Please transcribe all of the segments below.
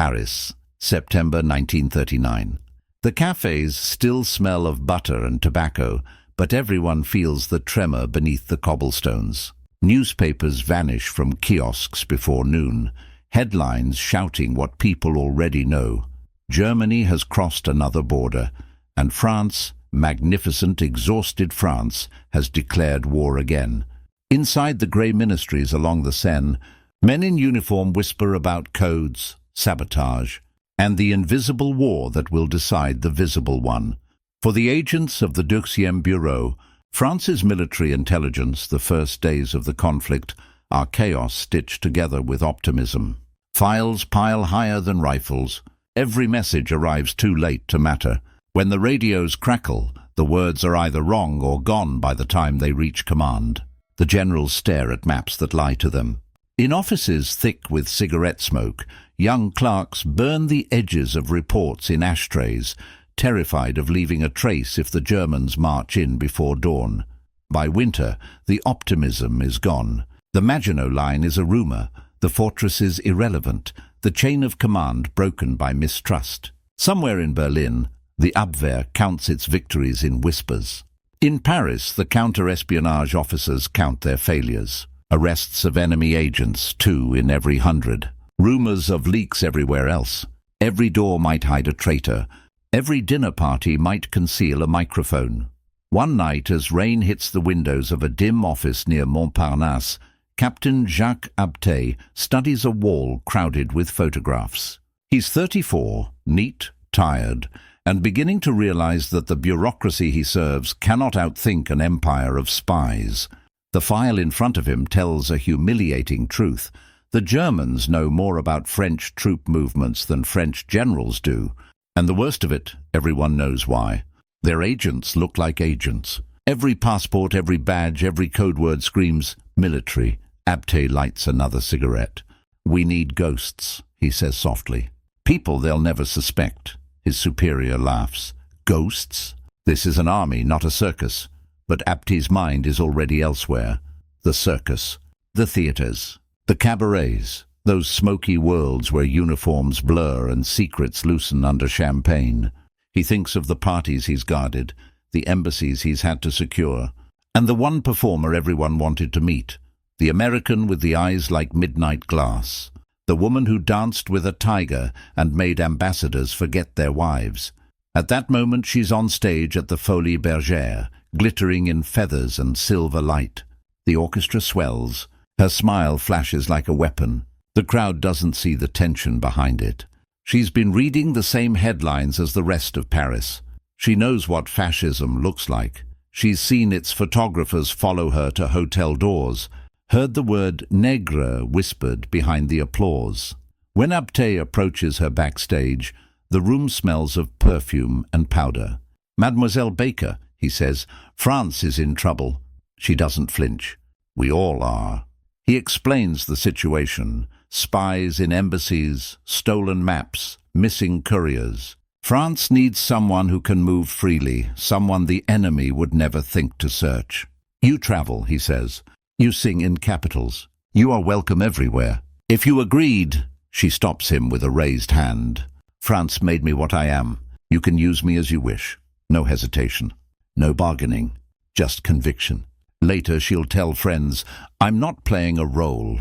Paris, September 1939. The cafes still smell of butter and tobacco, but everyone feels the tremor beneath the cobblestones. Newspapers vanish from kiosks before noon, headlines shouting what people already know. Germany has crossed another border, and France, magnificent, exhausted France, has declared war again. Inside the grey ministries along the Seine, men in uniform whisper about codes, sabotage, and the invisible war that will decide the visible one. For the agents of the 2e Bureau, France's military intelligence, the first days of the conflict, are chaos stitched together with optimism. Files pile higher than rifles. Every message arrives too late to matter. When the radios crackle, the words are either wrong or gone by the time they reach command. The generals stare at maps that lie to them. In offices thick with cigarette smoke, young clerks burn the edges of reports in ashtrays, terrified of leaving a trace if the Germans march in before dawn. By winter, the optimism is gone. The Maginot Line is a rumor, the fortress is irrelevant, the chain of command broken by mistrust. Somewhere in Berlin, the Abwehr counts its victories in whispers. In Paris, the counter-espionage officers count their failures. Arrests of enemy agents, 2 in every 100. Rumors of leaks everywhere else. Every door might hide a traitor. Every dinner party might conceal a microphone. One night, as rain hits the windows of a dim office near Montparnasse, Captain Jacques Abte studies a wall crowded with photographs. He's 34, neat, tired, and beginning to realize that the bureaucracy he serves cannot outthink an empire of spies. The file in front of him tells a humiliating truth. The Germans know more about French troop movements than French generals do. And the worst of it, everyone knows why. Their agents look like agents. Every passport, every badge, every code word screams military. Abte lights another cigarette. "We need ghosts," he says softly. "People they'll never suspect." His superior laughs. "Ghosts? This is an army, not a circus." But Abte's mind is already elsewhere. The circus. The theatres. The cabarets. Those smoky worlds where uniforms blur and secrets loosen under champagne. He thinks of the parties he's guarded, the embassies he's had to secure, and the one performer everyone wanted to meet, the American with the eyes like midnight glass, the woman who danced with a tiger and made ambassadors forget their wives. At that moment she's on stage at the Folies Bergère, glittering in feathers and silver light. The orchestra swells. Her smile flashes like a weapon. The crowd doesn't see the tension behind it. She's been reading the same headlines as the rest of Paris. She knows what fascism looks like. She's seen its photographers follow her to hotel doors, heard the word nègre whispered behind the applause. When Abte approaches her backstage, the room smells of perfume and powder. "Mademoiselle Baker," he says, "France is in trouble." She doesn't flinch. "We all are." He explains the situation. Spies in embassies, stolen maps, missing couriers. France needs someone who can move freely, someone the enemy would never think to search. "You travel," he says. "You sing in capitals. You are welcome everywhere. If you agreed..." She stops him with a raised hand. "France made me what I am. You can use me as you wish." No hesitation. No bargaining. Just conviction. Later she'll tell friends, "I'm not playing a role.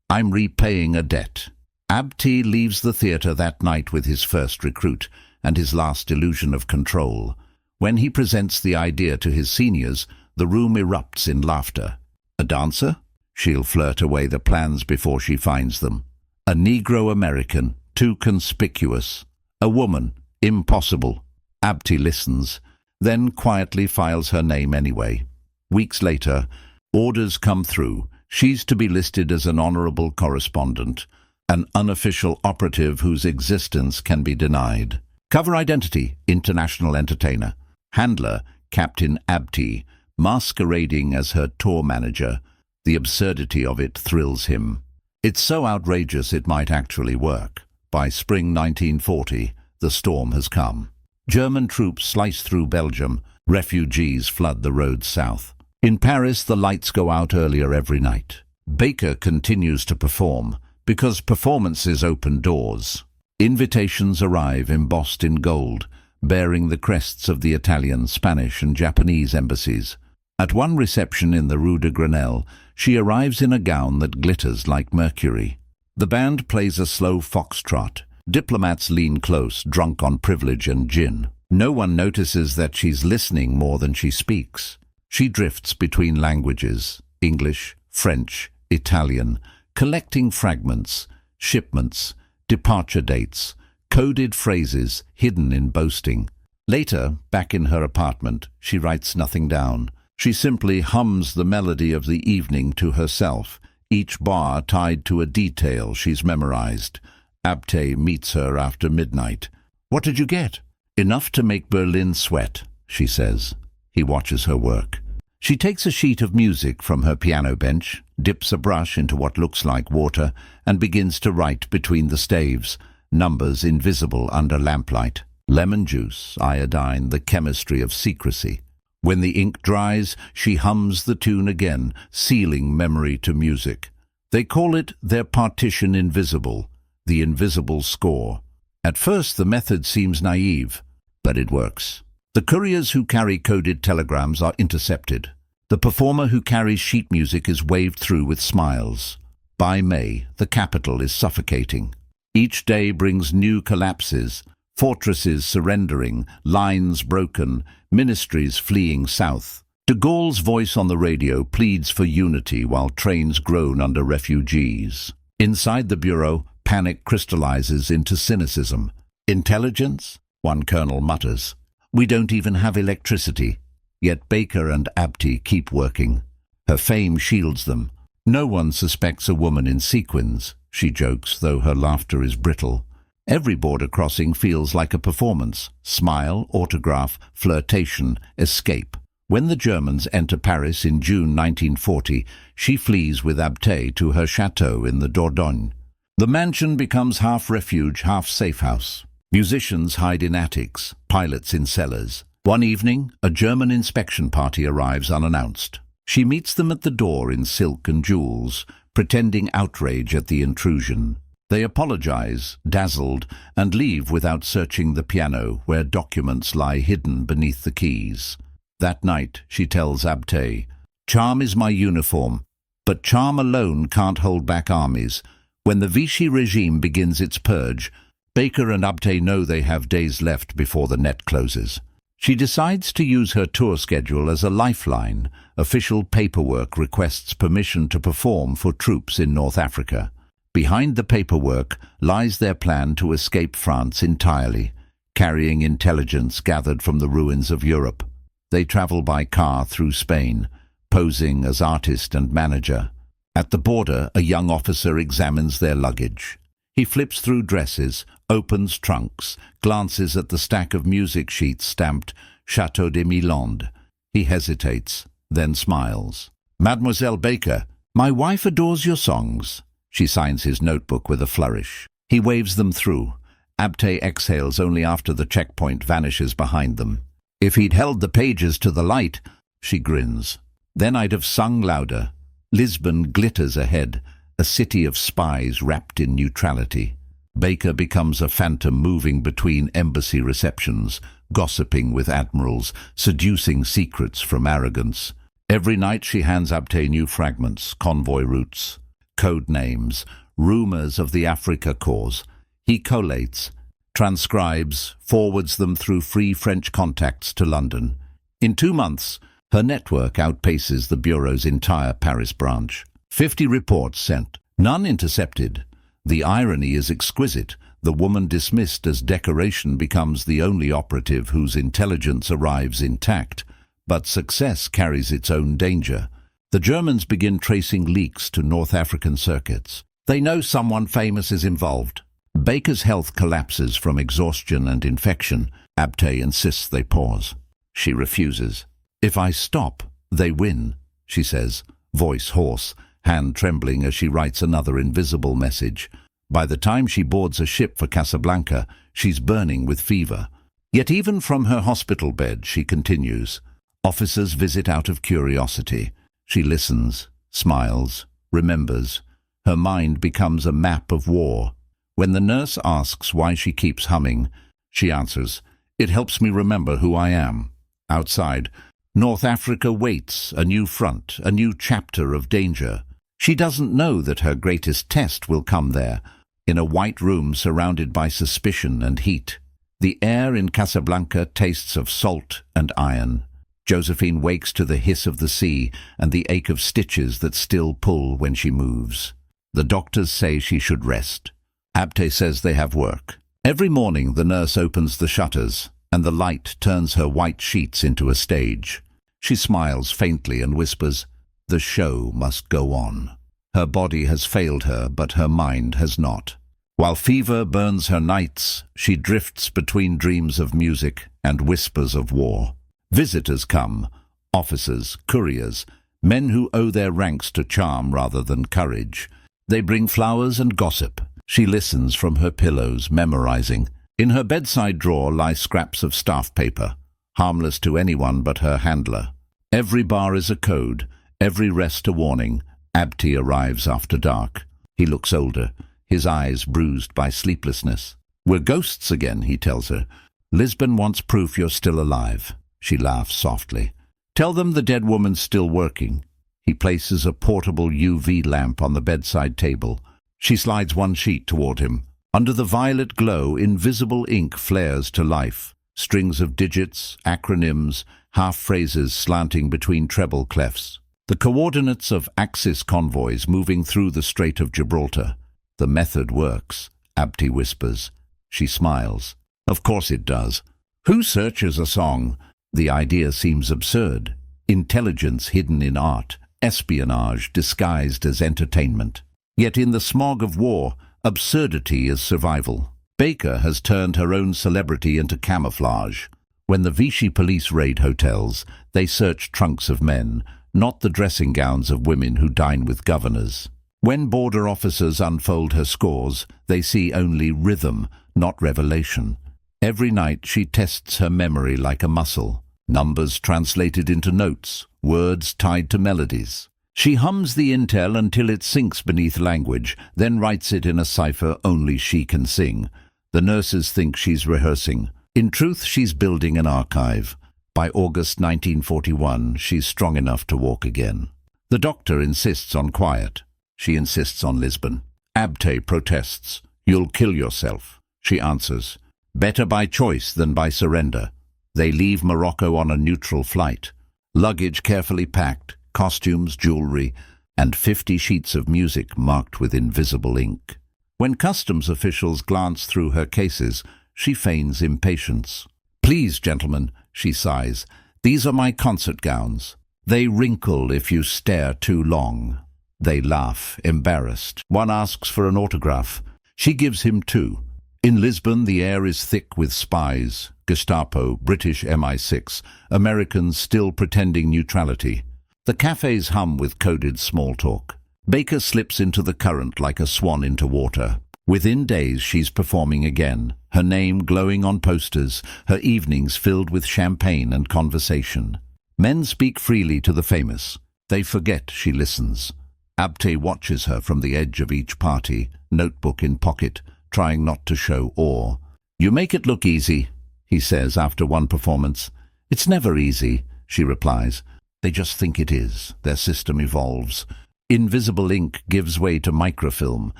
I'm repaying a debt." Abte leaves the theatre that night with his first recruit and his last illusion of control. When he presents the idea to his seniors, the room erupts in laughter. A dancer? She'll flirt away the plans before she finds them. A Negro-American? Too conspicuous. A woman? Impossible. Abte listens, then quietly files her name anyway. Weeks later, orders come through. She's to be listed as an honorable correspondent, an unofficial operative whose existence can be denied. Cover identity, international entertainer. Handler, Captain Abte, masquerading as her tour manager. The absurdity of it thrills him. It's so outrageous it might actually work. By spring 1940, the storm has come. German troops slice through Belgium. Refugees flood the roads south. In Paris, the lights go out earlier every night. Baker continues to perform, because performances open doors. Invitations arrive embossed in gold, bearing the crests of the Italian, Spanish and Japanese embassies. At one reception in the Rue de Grenelle, she arrives in a gown that glitters like mercury. The band plays a slow foxtrot. Diplomats lean close, drunk on privilege and gin. No one notices that she's listening more than she speaks. She drifts between languages, English, French, Italian, collecting fragments, shipments, departure dates, coded phrases hidden in boasting. Later, back in her apartment, she writes nothing down. She simply hums the melody of the evening to herself, each bar tied to a detail she's memorized. Abte meets her after midnight. "What did you get?" "Enough to make Berlin sweat," she says. He watches her work. She takes a sheet of music from her piano bench, dips a brush into what looks like water, and begins to write between the staves, numbers invisible under lamplight. Lemon juice, iodine, the chemistry of secrecy. When the ink dries, she hums the tune again, sealing memory to music. They call it their Partition Invisible, the invisible score. At first the method seems naive, but it works. The couriers who carry coded telegrams are intercepted. The performer who carries sheet music is waved through with smiles. By May, the capital is suffocating. Each day brings new collapses, fortresses surrendering, lines broken, ministries fleeing south. De Gaulle's voice on the radio pleads for unity while trains groan under refugees. Inside the bureau, panic crystallizes into cynicism. "Intelligence?" one colonel mutters. "We don't even have electricity." Yet Baker and Abte keep working. Her fame shields them. "No one suspects a woman in sequins," she jokes, though her laughter is brittle. Every border crossing feels like a performance. Smile, autograph, flirtation, escape. When the Germans enter Paris in June 1940, she flees with Abte to her chateau in the Dordogne. The mansion becomes half refuge, half safe house. Musicians hide in attics, pilots in cellars. One evening, a German inspection party arrives unannounced. She meets them at the door in silk and jewels, pretending outrage at the intrusion. They apologize, dazzled, and leave without searching the piano, where documents lie hidden beneath the keys. That night, she tells Abte, "Charm is my uniform, but charm alone can't hold back armies. When the Vichy regime begins its purge, Baker and Abte know they have days left before the net closes." She decides to use her tour schedule as a lifeline. Official paperwork requests permission to perform for troops in North Africa. Behind the paperwork lies their plan to escape France entirely, carrying intelligence gathered from the ruins of Europe. They travel by car through Spain, posing as artist and manager. At the border, a young officer examines their luggage. He flips through dresses, opens trunks, glances at the stack of music sheets stamped Chateau de Milande. He hesitates, then smiles. "Mademoiselle Baker, my wife adores your songs." She signs his notebook with a flourish. He waves them through. Abte exhales only after the checkpoint vanishes behind them. "If he'd held the pages to the light," she grins. "Then I'd have sung louder." Lisbon glitters ahead, a city of spies wrapped in neutrality. Baker becomes a phantom moving between embassy receptions, gossiping with admirals, seducing secrets from arrogance. Every night she hands Abte new fragments, convoy routes, code names, rumors of the Africa cause. He collates, transcribes, forwards them through free French contacts to London. In 2 months, her network outpaces the Bureau's entire Paris branch. 50 reports sent, none intercepted. The irony is exquisite. The woman dismissed as decoration becomes the only operative whose intelligence arrives intact. But success carries its own danger. The Germans begin tracing leaks to North African circuits. They know someone famous is involved. Baker's health collapses from exhaustion and infection. Abte insists they pause. She refuses. "If I stop, they win," she says, voice hoarse, hand trembling as she writes another invisible message. By the time she boards a ship for Casablanca, she's burning with fever. Yet even from her hospital bed, she continues. Officers visit out of curiosity. She listens, smiles, remembers. Her mind becomes a map of war. When the nurse asks why she keeps humming, she answers, "It helps me remember who I am." Outside, North Africa waits, a new front, a new chapter of danger. She doesn't know that her greatest test will come there, in a white room surrounded by suspicion and heat. The air in Casablanca tastes of salt and iron. Josephine wakes to the hiss of the sea and the ache of stitches that still pull when she moves. The doctors say she should rest. Abte says they have work. Every morning the nurse opens the shutters, and the light turns her white sheets into a stage. She smiles faintly and whispers, "The show must go on." Her body has failed her, but her mind has not. While fever burns her nights, she drifts between dreams of music and whispers of war. Visitors come, officers, couriers, men who owe their ranks to charm rather than courage. They bring flowers and gossip. She listens from her pillows, memorizing. In her bedside drawer lie scraps of staff paper, harmless to anyone but her handler. Every bar is a code, every rest a warning. Abte arrives after dark. He looks older, his eyes bruised by sleeplessness. "We're ghosts again," he tells her. "Lisbon wants proof you're still alive." She laughs softly. "Tell them the dead woman's still working." He places a portable UV lamp on the bedside table. She slides one sheet toward him. Under the violet glow, invisible ink flares to life. Strings of digits, acronyms, half-phrases slanting between treble clefs. The coordinates of Axis convoys moving through the Strait of Gibraltar. "The method works," Abte whispers. She smiles. "Of course it does. Who searches a song?" The idea seems absurd. Intelligence hidden in art, espionage disguised as entertainment. Yet in the smog of war, absurdity is survival. Baker has turned her own celebrity into camouflage. When the Vichy police raid hotels, they search trunks of men, not the dressing gowns of women who dine with governors. When border officers unfold her scores, they see only rhythm, not revelation. Every night she tests her memory like a muscle, numbers translated into notes, words tied to melodies. She hums the intel until it sinks beneath language, then writes it in a cipher only she can sing. The nurses think she's rehearsing. In truth, she's building an archive. By August 1941, she's strong enough to walk again. The doctor insists on quiet. She insists on Lisbon. Abte protests. "You'll kill yourself." She answers, "Better by choice than by surrender." They leave Morocco on a neutral flight. Luggage carefully packed, costumes, jewelry, and 50 sheets of music marked with invisible ink. When customs officials glance through her cases, she feigns impatience. "Please, gentlemen," she sighs, "these are my concert gowns. They wrinkle if you stare too long." They laugh, embarrassed. One asks for an autograph. She gives him 2. In Lisbon, the air is thick with spies, Gestapo, British MI6, Americans still pretending neutrality. The cafes hum with coded small talk. Baker slips into the current like a swan into water. Within days, she's performing again, her name glowing on posters, her evenings filled with champagne and conversation. Men speak freely to the famous. They forget she listens. Abte watches her from the edge of each party, notebook in pocket, trying not to show awe. "You make it look easy," he says after one performance. "It's never easy," she replies. "They just think it is. Their system evolves." Invisible ink gives way to microfilm,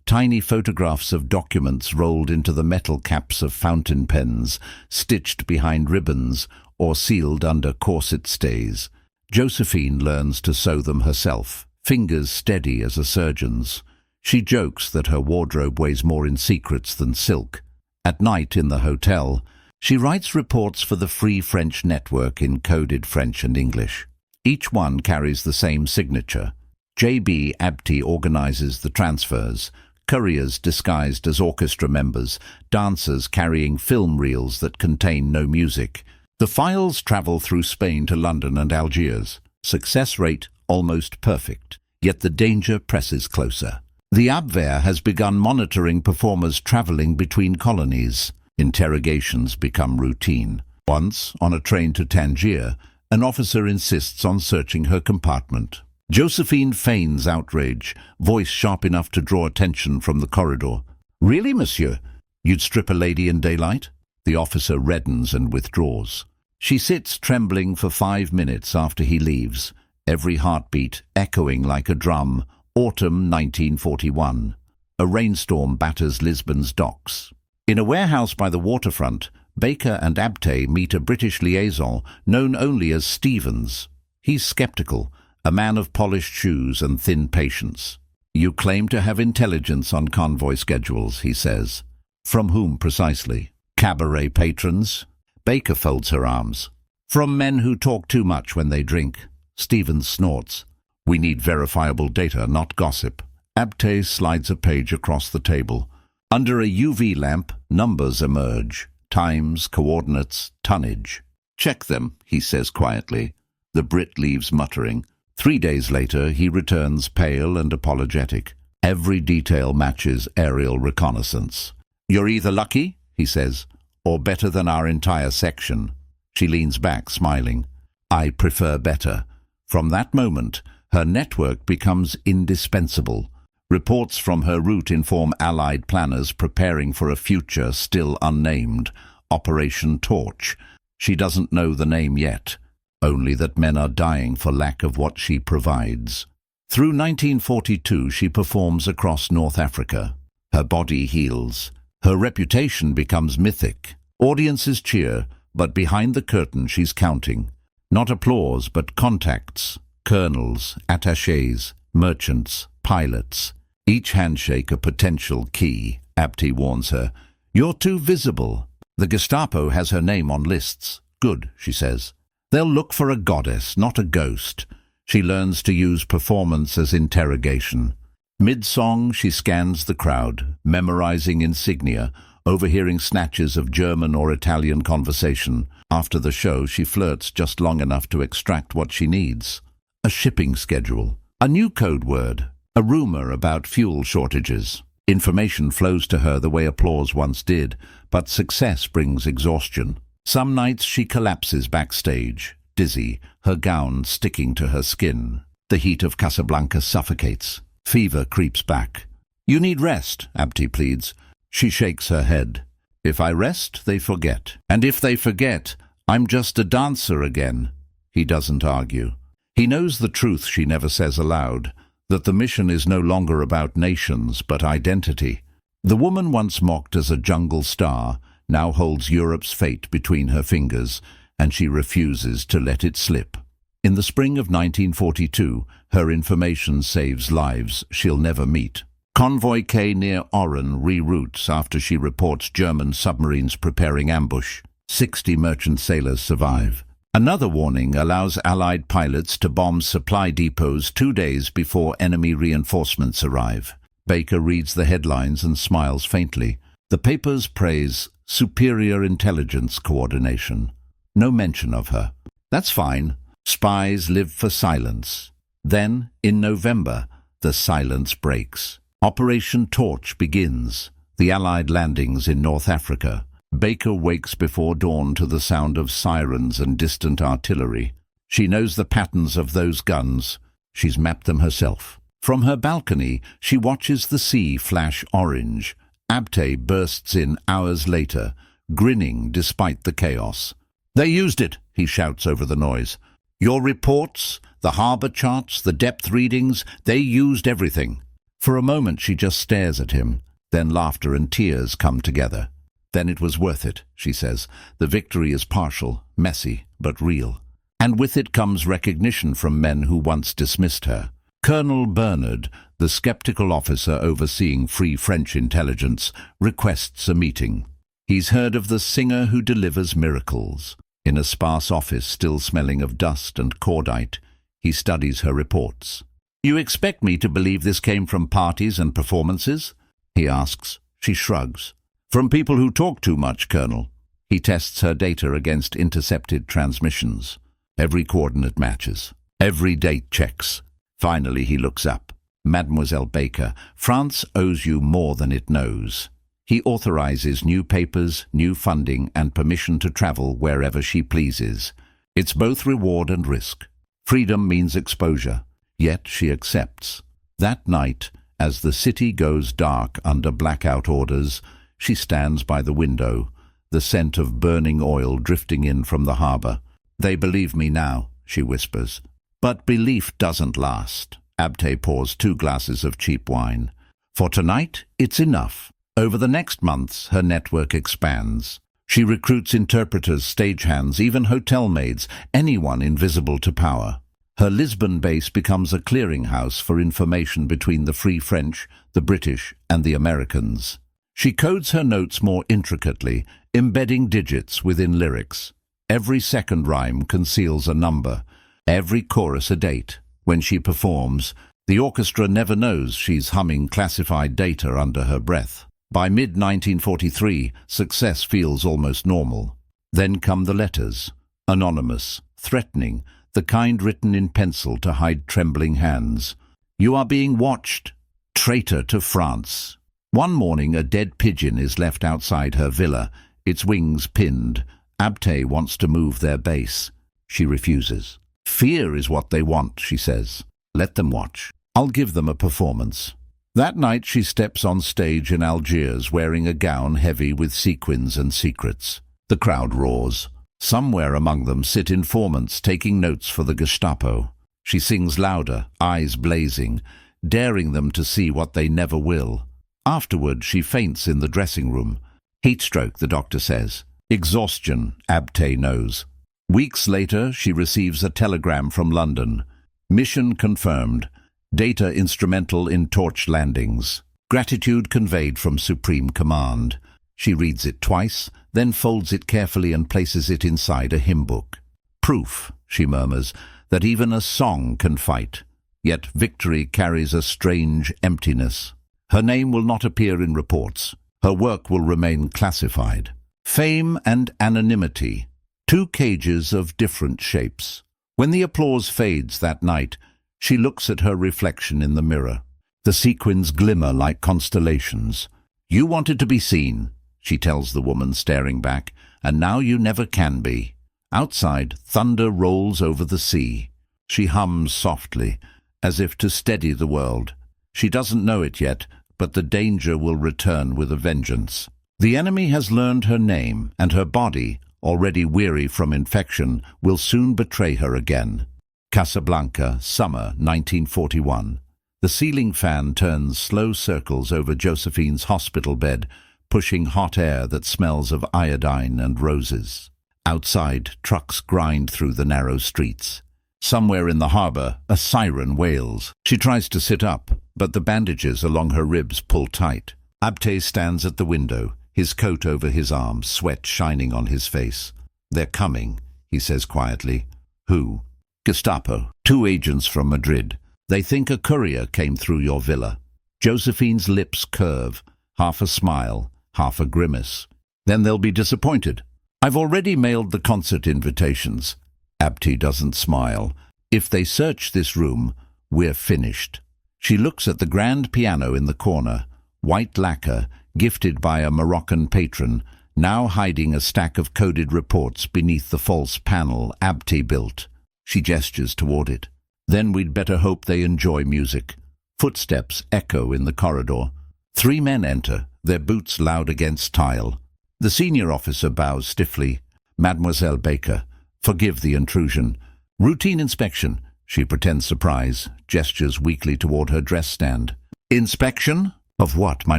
tiny photographs of documents rolled into the metal caps of fountain pens, stitched behind ribbons, or sealed under corset stays. Josephine learns to sew them herself, fingers steady as a surgeon's. She jokes that her wardrobe weighs more in secrets than silk. At night in the hotel, she writes reports for the Free French Network in coded French and English. Each one carries the same signature. J.B. Abte organizes the transfers, couriers disguised as orchestra members, dancers carrying film reels that contain no music. The files travel through Spain to London and Algiers. Success rate almost perfect, yet the danger presses closer. The Abwehr has begun monitoring performers traveling between colonies. Interrogations become routine. Once, on a train to Tangier, an officer insists on searching her compartment. Josephine feigns outrage, voice sharp enough to draw attention from the corridor. Really, monsieur? You'd strip a lady in daylight? The officer reddens and withdraws. She sits trembling for 5 minutes after he leaves, every heartbeat echoing like a drum. Autumn 1941. A rainstorm batters Lisbon's docks. In a warehouse by the waterfront, Baker and Abte meet a British liaison known only as Stevens. He's skeptical, a man of polished shoes and thin patience. "You claim to have intelligence on convoy schedules," he says. "From whom precisely? Cabaret patrons?" Baker folds her arms. "From men who talk too much when they drink." Stevens snorts. "We need verifiable data, not gossip." Abte slides a page across the table. Under a UV lamp, numbers emerge. Times, coordinates, tonnage. "Check them," he says quietly. The Brit leaves muttering. 3 days later, he returns pale and apologetic. Every detail matches aerial reconnaissance. "You're either lucky," he says, "or better than our entire section." She leans back, smiling. "I prefer better." From that moment, her network becomes indispensable. Reports from her route inform Allied planners preparing for a future still unnamed, Operation Torch. She doesn't know the name yet, only that men are dying for lack of what she provides. Through 1942, she performs across North Africa. Her body heals. Her reputation becomes mythic. Audiences cheer, but behind the curtain she's counting. Not applause, but contacts. Colonels, attachés, merchants, pilots. Each handshake a potential key. Abte warns her. "You're too visible." The Gestapo has her name on lists. "Good," she says. "They'll look for a goddess, not a ghost." She learns to use performance as interrogation. Mid-song, she scans the crowd, memorizing insignia, overhearing snatches of German or Italian conversation. After the show, she flirts just long enough to extract what she needs. A shipping schedule, a new code word, a rumor about fuel shortages. Information flows to her the way applause once did, but success brings exhaustion. Some nights she collapses backstage, dizzy, her gown sticking to her skin. The heat of Casablanca suffocates. Fever creeps back. "You need rest," Abte pleads. She shakes her head. "If I rest, they forget. And if they forget, I'm just a dancer again." He doesn't argue. He knows the truth she never says aloud, that the mission is no longer about nations, but identity. The woman once mocked as a jungle star now holds Europe's fate between her fingers, and she refuses to let it slip. In the spring of 1942, her information saves lives she'll never meet. Convoy K near Oran reroutes after she reports German submarines preparing ambush. 60 merchant sailors survive. Another warning allows Allied pilots to bomb supply depots 2 days before enemy reinforcements arrive. Baker reads the headlines and smiles faintly. The papers praise superior intelligence coordination. No mention of her. That's fine. Spies live for silence. Then, in November, the silence breaks. Operation Torch begins. The Allied landings in North Africa. Baker wakes before dawn to the sound of sirens and distant artillery. She knows the patterns of those guns. She's mapped them herself. From her balcony, she watches the sea flash orange. Abte bursts in hours later, grinning despite the chaos. "They used it," he shouts over the noise. "Your reports, the harbor charts, the depth readings, they used everything." For a moment she just stares at him. Then laughter and tears come together. "Then it was worth it," she says. "The victory is partial, messy, but real." And with it comes recognition from men who once dismissed her. Colonel Bernard, the skeptical officer overseeing Free French intelligence, requests a meeting. He's heard of the singer who delivers miracles. In a sparse office still smelling of dust and cordite, he studies her reports. "You expect me to believe this came from parties and performances?" he asks. She shrugs. "From people who talk too much, Colonel." He tests her data against intercepted transmissions. Every coordinate matches. Every date checks. Finally he looks up. "Mademoiselle Baker, France owes you more than it knows." He authorizes new papers, new funding, and permission to travel wherever she pleases. It's both reward and risk. Freedom means exposure, yet she accepts. That night, As the city goes dark under blackout orders, she stands by the window, the scent of burning oil drifting in from the harbour. "They believe me now," she whispers. But belief doesn't last. Abte pours 2 glasses of cheap wine. For tonight, it's enough. Over the next months, her network expands. She recruits interpreters, stagehands, even hotel maids, anyone invisible to power. Her Lisbon base becomes a clearinghouse for information between the Free French, the British, and the Americans. She codes her notes more intricately, embedding digits within lyrics. Every second rhyme conceals a number, every chorus a date. When she performs, the orchestra never knows she's humming classified data under her breath. By mid-1943, success feels almost normal. Then come the letters, anonymous, threatening, the kind written in pencil to hide trembling hands. "You are being watched. Traitor to France." One morning, a dead pigeon is left outside her villa, its wings pinned. Abte wants to move their base. She refuses. "Fear is what they want," she says. "Let them watch. I'll give them a performance." That night she steps on stage in Algiers wearing a gown heavy with sequins and secrets. The crowd roars. Somewhere among them sit informants taking notes for the Gestapo. She sings louder, eyes blazing, daring them to see what they never will. Afterward, she faints in the dressing room. Heatstroke, the doctor says. Exhaustion, Abte knows. Weeks later, she receives a telegram from London. Mission confirmed. Data instrumental in torch landings. Gratitude conveyed from Supreme Command. She reads it twice, then folds it carefully and places it inside a hymn book. Proof, she murmurs, that even a song can fight. Yet victory carries a strange emptiness. Her name will not appear in reports. Her work will remain classified. Fame and anonymity. Two cages of different shapes. When the applause fades that night, she looks at her reflection in the mirror. The sequins glimmer like constellations. "You wanted to be seen," she tells the woman staring back, "and now you never can be." Outside, thunder rolls over the sea. She hums softly, as if to steady the world. She doesn't know it yet, but the danger will return with a vengeance. The enemy has learned her name, and her body, already weary from infection, will soon betray her again. Casablanca, summer 1941. The ceiling fan turns slow circles over Josephine's hospital bed, pushing hot air that smells of iodine and roses. Outside, trucks grind through the narrow streets. Somewhere in the harbour, a siren wails. She tries to sit up, but the bandages along her ribs pull tight. Abte stands at the window, his coat over his arm, sweat shining on his face. "They're coming," he says quietly. "Who?" "Gestapo. 2 agents from Madrid. They think a courier came through your villa." Josephine's lips curve, half a smile, half a grimace. "Then they'll be disappointed. I've already mailed the concert invitations." Abte doesn't smile. "If they search this room, we're finished." She looks at the grand piano in the corner, white lacquer, gifted by a Moroccan patron, now hiding a stack of coded reports beneath the false panel Abte built. She gestures toward it. "Then we'd better hope they enjoy music." Footsteps echo in the corridor. 3 men enter, their boots loud against tile. The senior officer bows stiffly. "Mademoiselle Baker, forgive the intrusion." "Routine inspection." She pretends surprise, gestures weakly toward her dress stand. "Inspection? Of what, my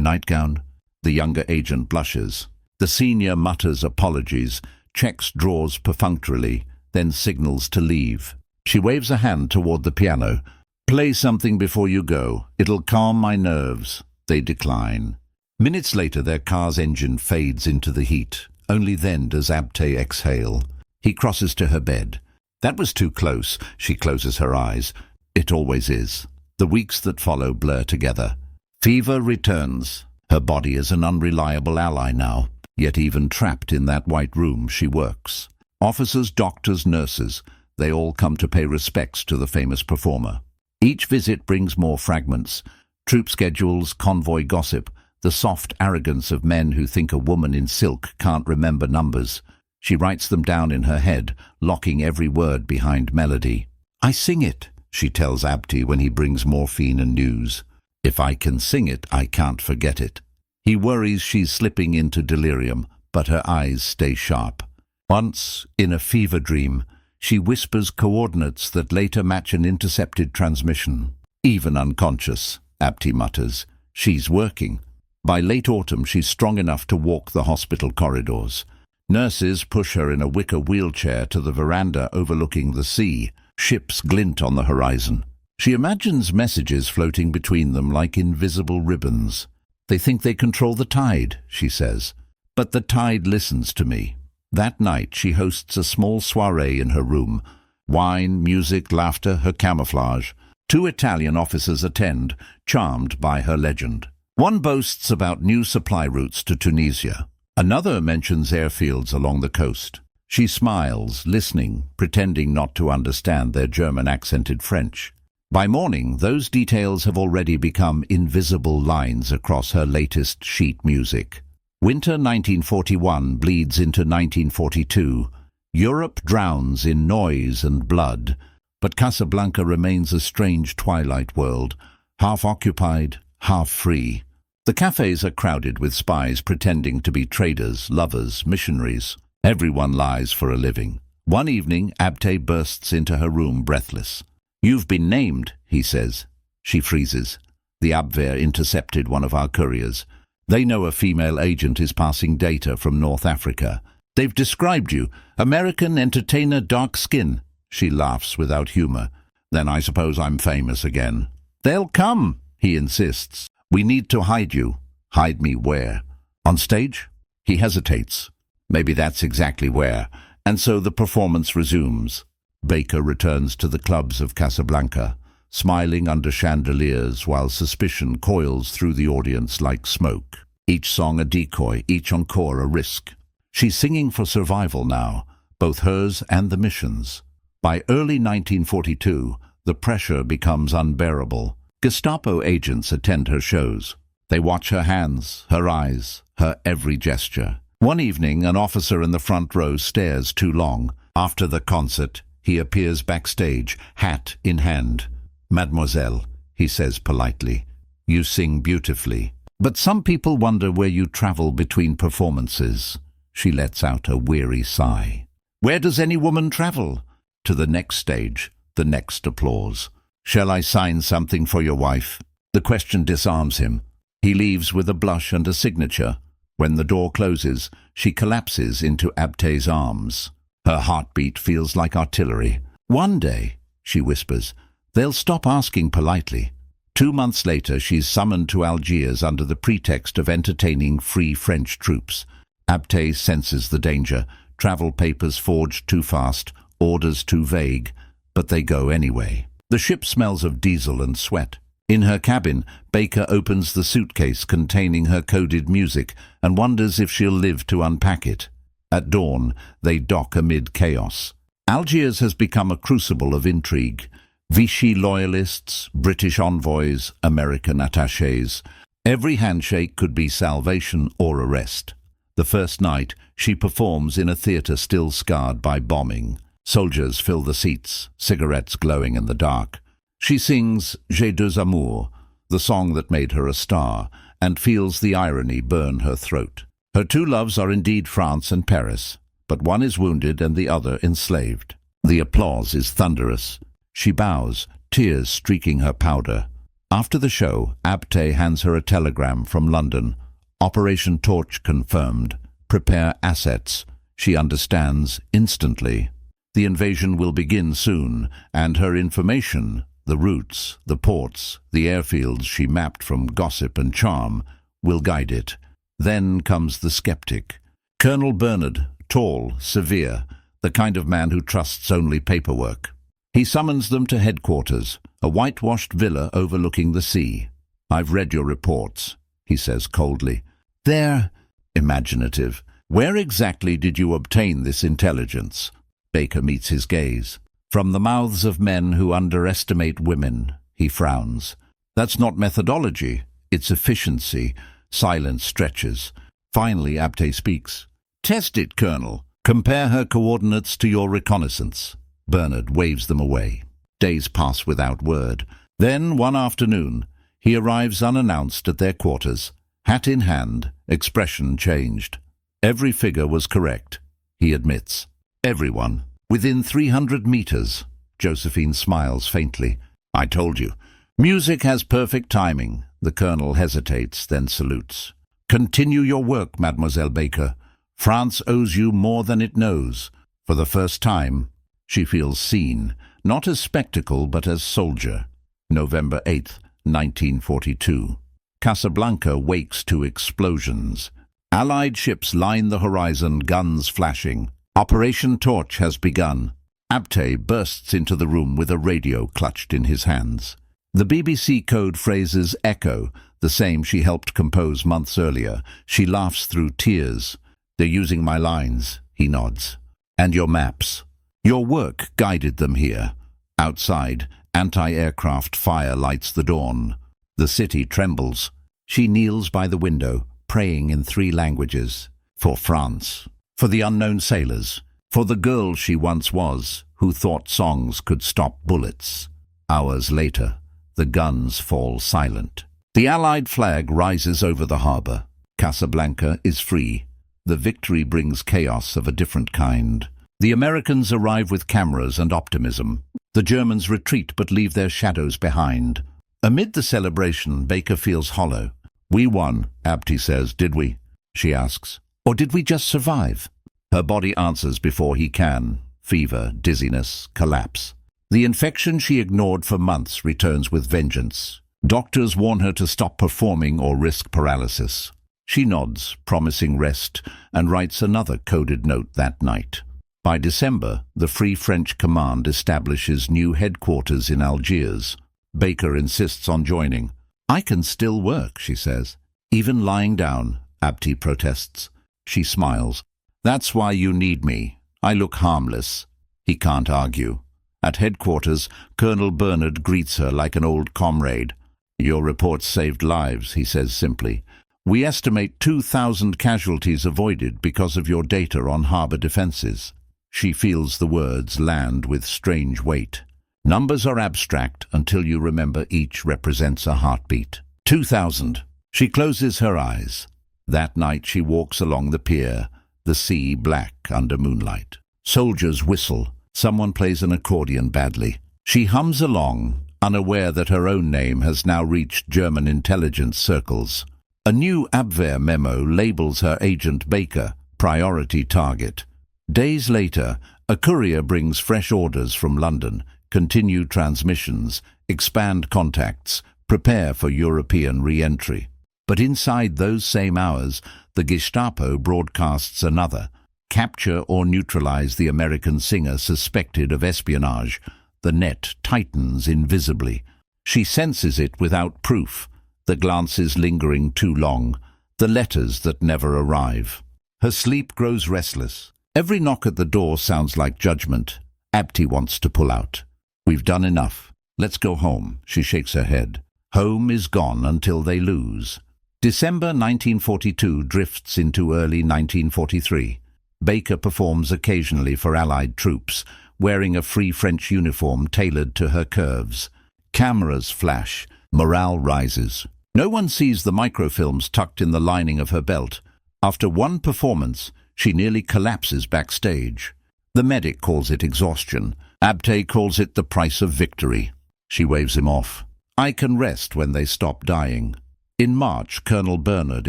nightgown?" The younger agent blushes. The senior mutters apologies, checks drawers perfunctorily, then signals to leave. She waves a hand toward the piano. "Play something before you go. It'll calm my nerves." They decline. Minutes later, their car's engine fades into the heat. Only then does Abte exhale. He crosses to her bed. "That was too close." She closes her eyes. It always is. The weeks that follow blur together. Fever returns. Her body is an unreliable ally now, yet even trapped in that white room she works. Officers, doctors, nurses, they all come to pay respects to the famous performer. Each visit brings more fragments. Troop schedules, convoy gossip, the soft arrogance of men who think a woman in silk can't remember numbers. She writes them down in her head, locking every word behind melody. "I sing it," she tells Abte when he brings morphine and news. If I can sing it, I can't forget it. He worries she's slipping into delirium, but her eyes stay sharp. Once, in a fever dream, she whispers coordinates that later match an intercepted transmission. Even unconscious, Abte mutters, she's working. By late autumn, she's strong enough to walk the hospital corridors. Nurses push her in a wicker wheelchair to the veranda overlooking the sea. Ships glint on the horizon. She imagines messages floating between them like invisible ribbons. They think they control the tide, she says. But the tide listens to me. That night she hosts a small soiree in her room. Wine, music, laughter, her camouflage. 2 Italian officers attend, charmed by her legend. One boasts about new supply routes to Tunisia. Another mentions airfields along the coast. She smiles, listening, pretending not to understand their German-accented French. By morning, those details have already become invisible lines across her latest sheet music. Winter 1941 bleeds into 1942. Europe drowns in noise and blood, but Casablanca remains a strange twilight world, half occupied, half free. The cafes are crowded with spies pretending to be traders, lovers, missionaries. Everyone lies for a living. One evening, Abte bursts into her room breathless. "You've been named," he says. She freezes. The Abwehr intercepted one of our couriers. They know a female agent is passing data from North Africa. "They've described you. American entertainer, dark skin." She laughs without humor. "Then I suppose I'm famous again." "They'll come," he insists. "We need to hide you." "Hide me where?" "On stage?" He hesitates. Maybe that's exactly where. And so the performance resumes. Baker returns to the clubs of Casablanca, smiling under chandeliers while suspicion coils through the audience like smoke. Each song a decoy, each encore a risk. She's singing for survival now, both hers and the mission's. By early 1942, the pressure becomes unbearable. Gestapo agents attend her shows. They watch her hands, her eyes, her every gesture. One evening, an officer in the front row stares too long. After the concert, he appears backstage, hat in hand. "Mademoiselle," he says politely, "you sing beautifully. But some people wonder where you travel between performances." She lets out a weary sigh. "Where does any woman travel?" "To the next stage, the next applause." "Shall I sign something for your wife?" The question disarms him. He leaves with a blush and a signature. When the door closes, she collapses into Abte's arms. Her heartbeat feels like artillery. "One day," she whispers, "they'll stop asking politely." 2 months later, she's summoned to Algiers under the pretext of entertaining Free French troops. Abte senses the danger. Travel papers forged too fast, orders too vague, but they go anyway. The ship smells of diesel and sweat. In her cabin, Baker opens the suitcase containing her coded music and wonders if she'll live to unpack it. At dawn, they dock amid chaos. Algiers has become a crucible of intrigue. Vichy loyalists, British envoys, American attachés. Every handshake could be salvation or arrest. The first night, she performs in a theatre still scarred by bombing. Soldiers fill the seats, cigarettes glowing in the dark. She sings J'ai deux amours, the song that made her a star, and feels the irony burn her throat. Her 2 loves are indeed France and Paris, but one is wounded and the other enslaved. The applause is thunderous. She bows, tears streaking her powder. After the show, Abte hands her a telegram from London. Operation Torch confirmed. Prepare assets. She understands instantly. The invasion will begin soon, and her information, the routes, the ports, the airfields she mapped from gossip and charm, will guide it. Then comes the skeptic. Colonel Bernard, tall, severe, the kind of man who trusts only paperwork. He summons them to headquarters, a whitewashed villa overlooking the sea. "I've read your reports," he says coldly. "They're imaginative. Where exactly did you obtain this intelligence?" Baker meets his gaze. "From the mouths of men who underestimate women," he frowns. "That's not methodology, it's efficiency." Silence stretches. Finally, Abte speaks. "Test it, Colonel. Compare her coordinates to your reconnaissance." Bernard waves them away. Days pass without word. Then, one afternoon, He arrives unannounced at their quarters. Hat in hand, expression changed. Every figure was correct, he admits. Everyone. Within 300 meters. Josephine smiles faintly. I told you. Music has perfect timing. The colonel hesitates, then salutes. Continue your work, Mademoiselle Baker. France owes you more than it knows. For the first time, she feels seen, not as spectacle, but as soldier. November 8th, 1942. Casablanca wakes to explosions. Allied ships line the horizon, guns flashing. Operation Torch has begun. Abte bursts into the room with a radio clutched in his hands. The BBC code phrases echo, the same she helped compose months earlier. She laughs through tears. They're using my lines, he nods. And your maps. Your work guided them here. Outside, anti-aircraft fire lights the dawn. The city trembles. She kneels by the window, praying in 3 languages. For France. For the unknown sailors. For the girl she once was, who thought songs could stop bullets. Hours later, the guns fall silent. The Allied flag rises over the harbour. Casablanca is free. The victory brings chaos of a different kind. The Americans arrive with cameras and optimism. The Germans retreat but leave their shadows behind. Amid the celebration, Baker feels hollow. We won, Abte says. Did we? She asks. Or did we just survive? Her body answers before he can. Fever, dizziness, collapse. The infection she ignored for months returns with vengeance. Doctors warn her to stop performing or risk paralysis. She nods, promising rest, and writes another coded note that night. By December, the Free French Command establishes new headquarters in Algiers. Baker insists on joining. I can still work, she says. Even lying down, Abte protests. She smiles. That's why you need me. I look harmless. He can't argue. At headquarters, Colonel Bernard greets her like an old comrade. Your reports saved lives, he says simply. We estimate 2,000 casualties avoided because of your data on harbour defences. She feels the words land with strange weight. Numbers are abstract until you remember each represents a heartbeat. 2,000. She closes her eyes. That night she walks along the pier, the sea black under moonlight. Soldiers whistle. Someone plays an accordion badly. She hums along, unaware that her own name has now reached German intelligence circles. A new Abwehr memo labels her agent Baker, priority target. Days later, a courier brings fresh orders from London, continue transmissions, expand contacts, prepare for European re-entry. But inside those same hours, the Gestapo broadcasts another. Capture or neutralize the American singer suspected of espionage. The net tightens invisibly. She senses it without proof. The glances lingering too long. The letters that never arrive. Her sleep grows restless. Every knock at the door sounds like judgment. Abte wants to pull out. We've done enough. Let's go home. She shakes her head. Home is gone until they lose. December 1942 drifts into early 1943. Baker performs occasionally for Allied troops, wearing a Free French uniform tailored to her curves. Cameras flash. Morale rises. No one sees the microfilms tucked in the lining of her belt. After one performance, she nearly collapses backstage. The medic calls it exhaustion. Abte calls it the price of victory. She waves him off. I can rest when they stop dying. In March, Colonel Bernard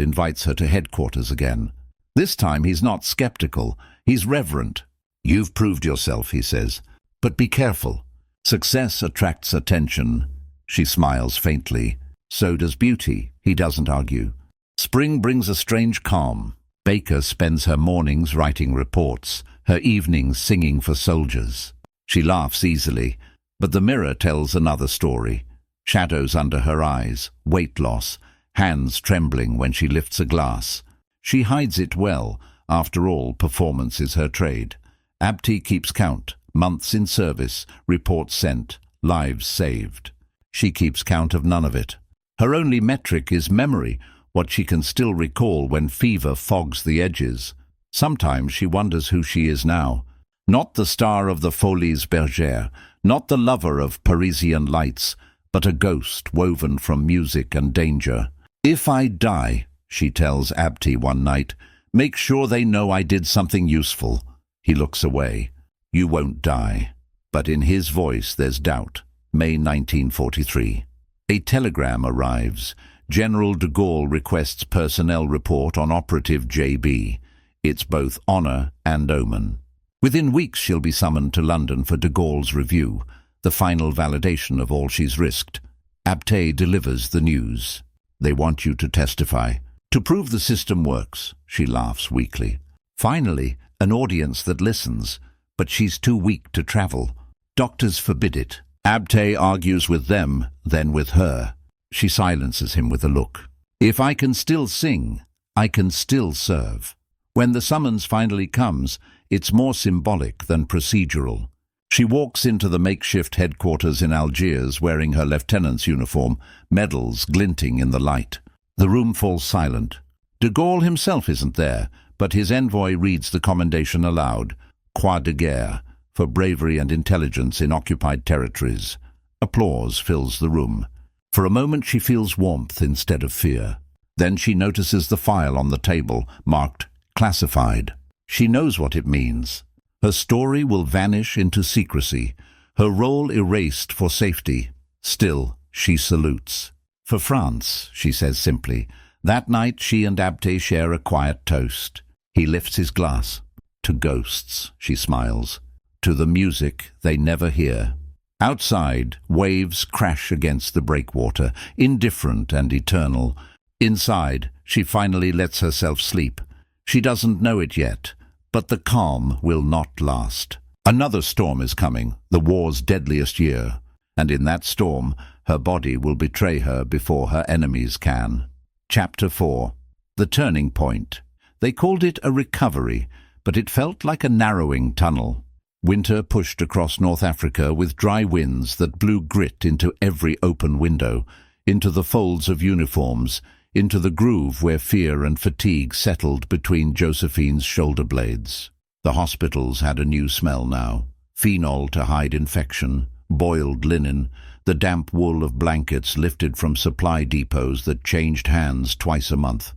invites her to headquarters again. This time he's not skeptical, he's reverent. You've proved yourself, he says. But be careful. Success attracts attention. She smiles faintly. So does beauty, he doesn't argue. Spring brings a strange calm. Baker spends her mornings writing reports, her evenings singing for soldiers. She laughs easily, but the mirror tells another story. Shadows under her eyes, weight loss, hands trembling when she lifts a glass. She hides it well. After all, performance is her trade. Abte keeps count. Months in service, reports sent, lives saved. She keeps count of none of it. Her only metric is memory, what she can still recall when fever fogs the edges. Sometimes she wonders who she is now. Not the star of the Folies Bergère, not the lover of Parisian lights, but a ghost woven from music and danger. "If I die," she tells Abti one night, "make sure they know I did something useful." He looks away. "You won't die." But in his voice there's doubt. May 1943. A telegram arrives. General de Gaulle requests personnel report on operative JB. It's both honor and omen. Within weeks she'll be summoned to London for de Gaulle's review, the final validation of all she's risked. Abte delivers the news. "They want you to testify. To prove the system works," she laughs weakly. Finally, an audience that listens, but she's too weak to travel. Doctors forbid it. Abte argues with them, then with her. She silences him with a look. "If I can still sing, I can still serve." When the summons finally comes, it's more symbolic than procedural. She walks into the makeshift headquarters in Algiers wearing her lieutenant's uniform, medals glinting in the light. The room falls silent. De Gaulle himself isn't there, but his envoy reads the commendation aloud. Croix de guerre, for bravery and intelligence in occupied territories. Applause fills the room. For a moment she feels warmth instead of fear. Then she notices the file on the table, marked classified. She knows what it means. Her story will vanish into secrecy, her role erased for safety. Still, she salutes. "For France," she says simply. That night she and Abte share a quiet toast. He lifts his glass. "To ghosts," she smiles. "To the music they never hear." Outside, waves crash against the breakwater, indifferent and eternal. Inside, she finally lets herself sleep. She doesn't know it yet, but the calm will not last. Another storm is coming, the war's deadliest year, and in that storm, her body will betray her before her enemies can. Chapter 4. The Turning Point. They called it a recovery, but it felt like a narrowing tunnel. Winter pushed across North Africa with dry winds that blew grit into every open window, into the folds of uniforms, into the groove where fear and fatigue settled between Josephine's shoulder blades. The hospitals had a new smell now. Phenol to hide infection, boiled linen, the damp wool of blankets lifted from supply depots that changed hands twice a month.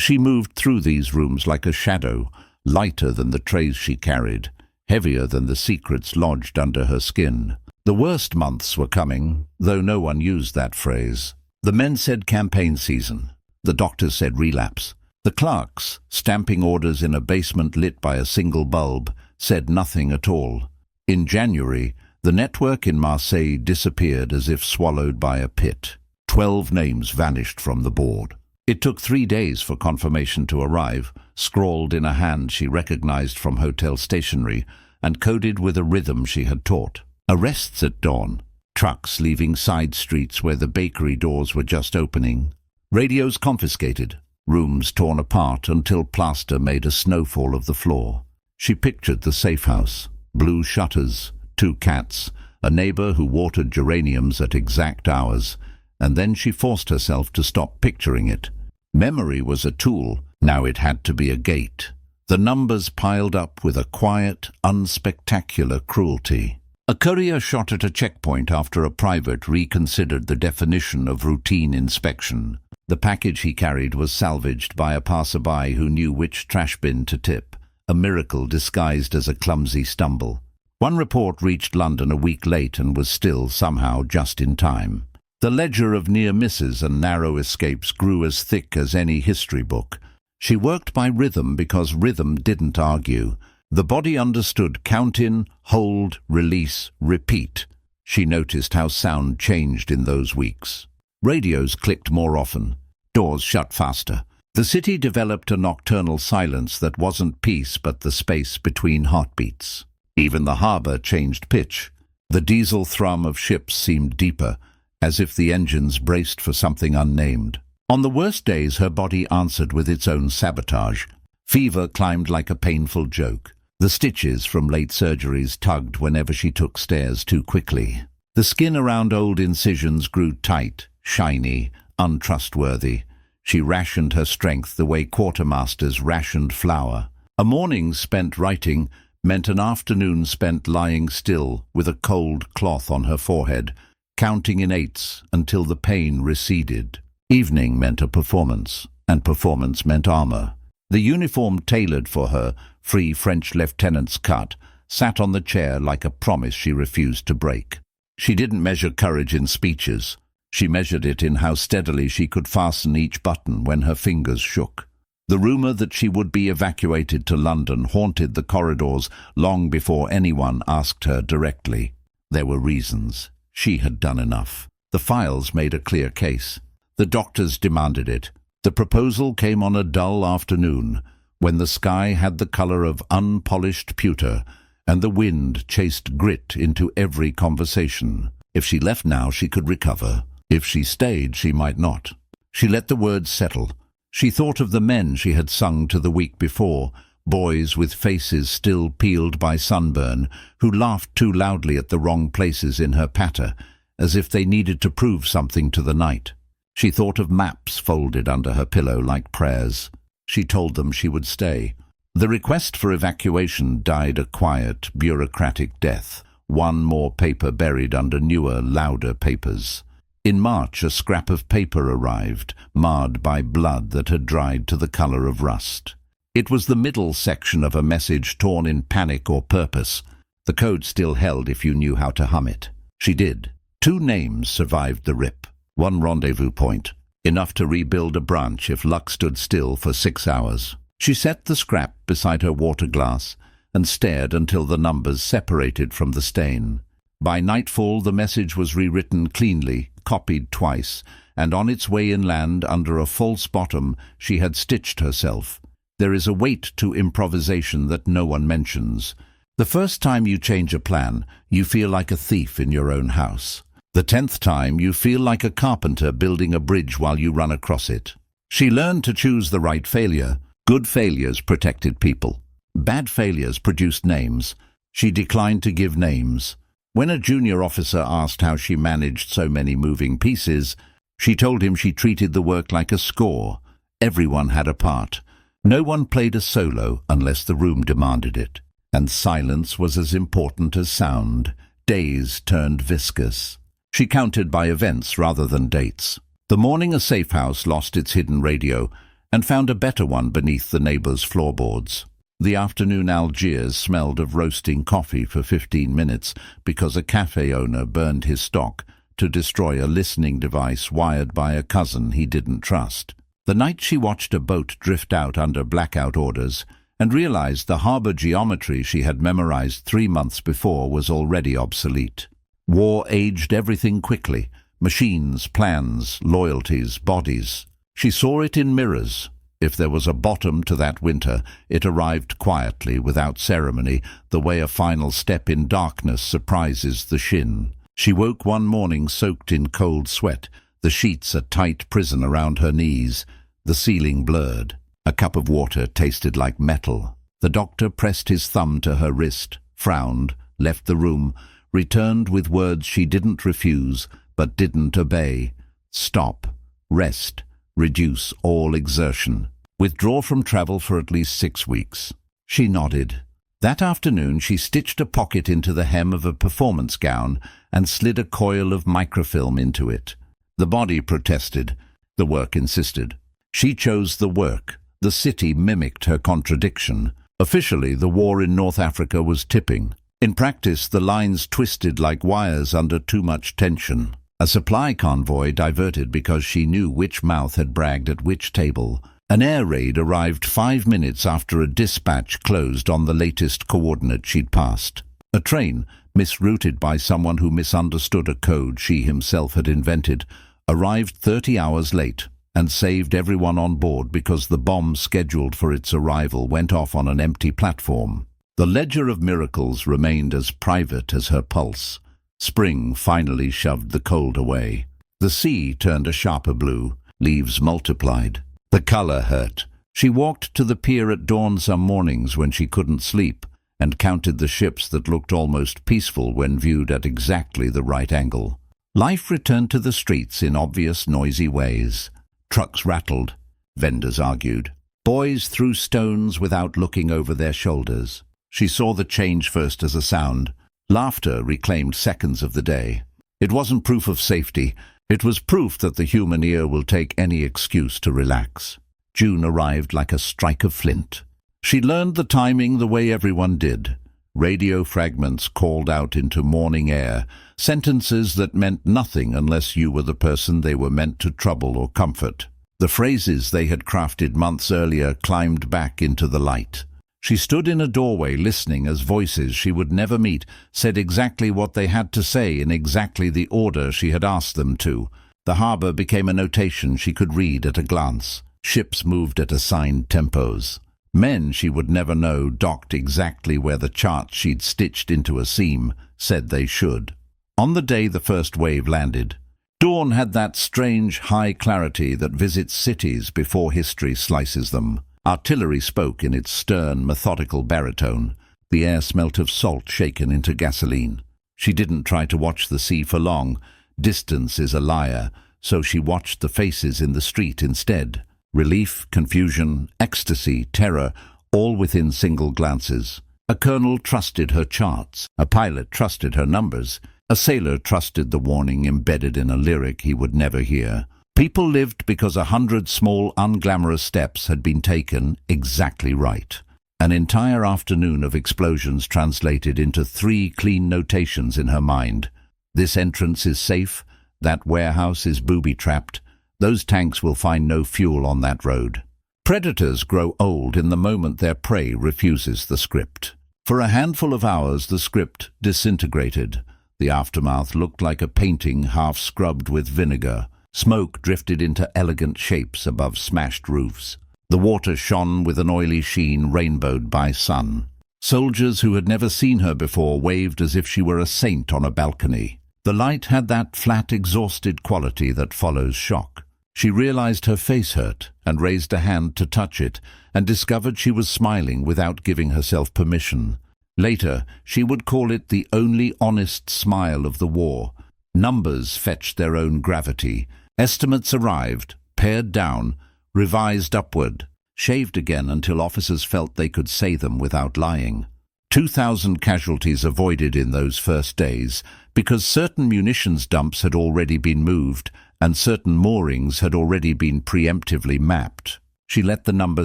She moved through these rooms like a shadow, lighter than the trays she carried, heavier than the secrets lodged under her skin. The worst months were coming, though no one used that phrase. The men said campaign season. The doctors said relapse. The clerks, stamping orders in a basement lit by a single bulb, said nothing at all. In January, the network in Marseille disappeared as if swallowed by a pit. 12 names vanished from the board. It took 3 days for confirmation to arrive, scrawled in a hand she recognized from hotel stationery and coded with a rhythm she had taught. Arrests at dawn. Trucks leaving side streets where the bakery doors were just opening. Radios confiscated. Rooms torn apart until plaster made a snowfall of the floor. She pictured the safe house. Blue shutters, 2 cats, a neighbor who watered geraniums at exact hours, and then she forced herself to stop picturing it. Memory was a tool, now it had to be a gate. The numbers piled up with a quiet, unspectacular cruelty. A courier shot at a checkpoint after a private reconsidered the definition of routine inspection. The package he carried was salvaged by a passerby who knew which trash bin to tip, a miracle disguised as a clumsy stumble. One report reached London a week late and was still somehow just in time. The ledger of near misses and narrow escapes grew as thick as any history book. She worked by rhythm because rhythm didn't argue. The body understood count in, hold, release, repeat. She noticed how sound changed in those weeks. Radios clicked more often. Doors shut faster. The city developed a nocturnal silence that wasn't peace but the space between heartbeats. Even the harbour changed pitch. The diesel thrum of ships seemed deeper, as if the engines braced for something unnamed. On the worst days her body answered with its own sabotage. Fever climbed like a painful joke. The stitches from late surgeries tugged whenever she took stairs too quickly. The skin around old incisions grew tight, shiny, untrustworthy. She rationed her strength the way quartermasters rationed flour. A morning spent writing meant an afternoon spent lying still with a cold cloth on her forehead, counting in eights until the pain receded. Evening meant a performance, and performance meant armor. The uniform tailored for her, free French lieutenant's cut, sat on the chair like a promise she refused to break. She didn't measure courage in speeches. She measured it in how steadily she could fasten each button when her fingers shook. The rumor that she would be evacuated to London haunted the corridors long before anyone asked her directly. There were reasons. She had done enough. The files made a clear case. The doctors demanded it. The proposal came on a dull afternoon, when the sky had the color of unpolished pewter, and the wind chased grit into every conversation. If she left now, she could recover. If she stayed, she might not. She let the words settle. She thought of the men she had sung to the week before, boys with faces still peeled by sunburn, who laughed too loudly at the wrong places in her patter, as if they needed to prove something to the night. She thought of maps folded under her pillow like prayers. She told them she would stay. The request for evacuation died a quiet, bureaucratic death, one more paper buried under newer, louder papers. In March, a scrap of paper arrived, marred by blood that had dried to the color of rust. It was the middle section of a message torn in panic or purpose. The code still held if you knew how to hum it. She did. 2 names survived the rip. 1 rendezvous point, enough to rebuild a branch if luck stood still for 6 hours. She set the scrap beside her water glass and stared until the numbers separated from the stain. By nightfall, the message was rewritten cleanly, copied twice, and on its way inland under a false bottom she had stitched herself. There is a weight to improvisation that no one mentions. The first time you change a plan, you feel like a thief in your own house. The 10th time, you feel like a carpenter building a bridge while you run across it. She learned to choose the right failure. Good failures protected people. Bad failures produced names. She declined to give names. When a junior officer asked how she managed so many moving pieces, she told him she treated the work like a score. Everyone had a part. No one played a solo unless the room demanded it. And silence was as important as sound. Days turned viscous. She counted by events rather than dates. The morning a safe house lost its hidden radio and found a better one beneath the neighbor's floorboards. The afternoon Algiers smelled of roasting coffee for 15 minutes because a cafe owner burned his stock to destroy a listening device wired by a cousin he didn't trust. The night she watched a boat drift out under blackout orders and realized the harbor geometry she had memorized 3 months before was already obsolete. War aged everything quickly. Machines, plans, loyalties, bodies. She saw it in mirrors. If there was a bottom to that winter, it arrived quietly, without ceremony, the way a final step in darkness surprises the shin. She woke one morning soaked in cold sweat, the sheets a tight prison around her knees, the ceiling blurred. A cup of water tasted like metal. The doctor pressed his thumb to her wrist, frowned, left the room, returned with words she didn't refuse, but didn't obey. Stop. Rest. Reduce all exertion. Withdraw from travel for at least 6 weeks. She nodded. That afternoon she stitched a pocket into the hem of a performance gown and slid a coil of microfilm into it. The body protested. The work insisted. She chose the work. The city mimicked her contradiction. Officially, the war in North Africa was tipping. In practice, the lines twisted like wires under too much tension. A supply convoy diverted because she knew which mouth had bragged at which table. An air raid arrived 5 minutes after a dispatch closed on the latest coordinate she'd passed. A train, misrouted by someone who misunderstood a code she himself had invented, arrived 30 hours late and saved everyone on board because the bomb scheduled for its arrival went off on an empty platform. The ledger of miracles remained as private as her pulse. Spring finally shoved the cold away. The sea turned a sharper blue. Leaves multiplied. The color hurt. She walked to the pier at dawn some mornings when she couldn't sleep and counted the ships that looked almost peaceful when viewed at exactly the right angle. Life returned to the streets in obvious, noisy ways. Trucks rattled. Vendors argued. Boys threw stones without looking over their shoulders. She saw the change first as a sound. Laughter reclaimed seconds of the day. It wasn't proof of safety. It was proof that the human ear will take any excuse to relax. June arrived like a strike of flint. She learned the timing the way everyone did. Radio fragments called out into morning air, sentences that meant nothing unless you were the person they were meant to trouble or comfort. The phrases they had crafted months earlier climbed back into the light. She stood in a doorway listening as voices she would never meet said exactly what they had to say in exactly the order she had asked them to. The harbour became a notation she could read at a glance. Ships moved at assigned tempos. Men she would never know docked exactly where the charts she'd stitched into a seam said they should. On the day the first wave landed, dawn had that strange high clarity that visits cities before history slices them. Artillery spoke in its stern, methodical baritone. The air smelt of salt shaken into gasoline. She didn't try to watch the sea for long. Distance is a liar, so she watched the faces in the street instead. Relief, confusion, ecstasy, terror, all within single glances. A colonel trusted her charts. A pilot trusted her numbers. A sailor trusted the warning embedded in a lyric he would never hear. People lived because 100 small, unglamorous steps had been taken exactly right. An entire afternoon of explosions translated into 3 clean notations in her mind. This entrance is safe. That warehouse is booby-trapped. Those tanks will find no fuel on that road. Predators grow old in the moment their prey refuses the script. For a handful of hours the script disintegrated. The aftermath looked like a painting half scrubbed with vinegar. Smoke drifted into elegant shapes above smashed roofs. The water shone with an oily sheen rainbowed by sun. Soldiers who had never seen her before waved as if she were a saint on a balcony. The light had that flat, exhausted quality that follows shock. She realized her face hurt and raised a hand to touch it and discovered she was smiling without giving herself permission. Later, she would call it the only honest smile of the war. Numbers fetched their own gravity. Estimates arrived, pared down, revised upward, shaved again until officers felt they could say them without lying. 2,000 casualties avoided in those first days because certain munitions dumps had already been moved and certain moorings had already been preemptively mapped. She let the number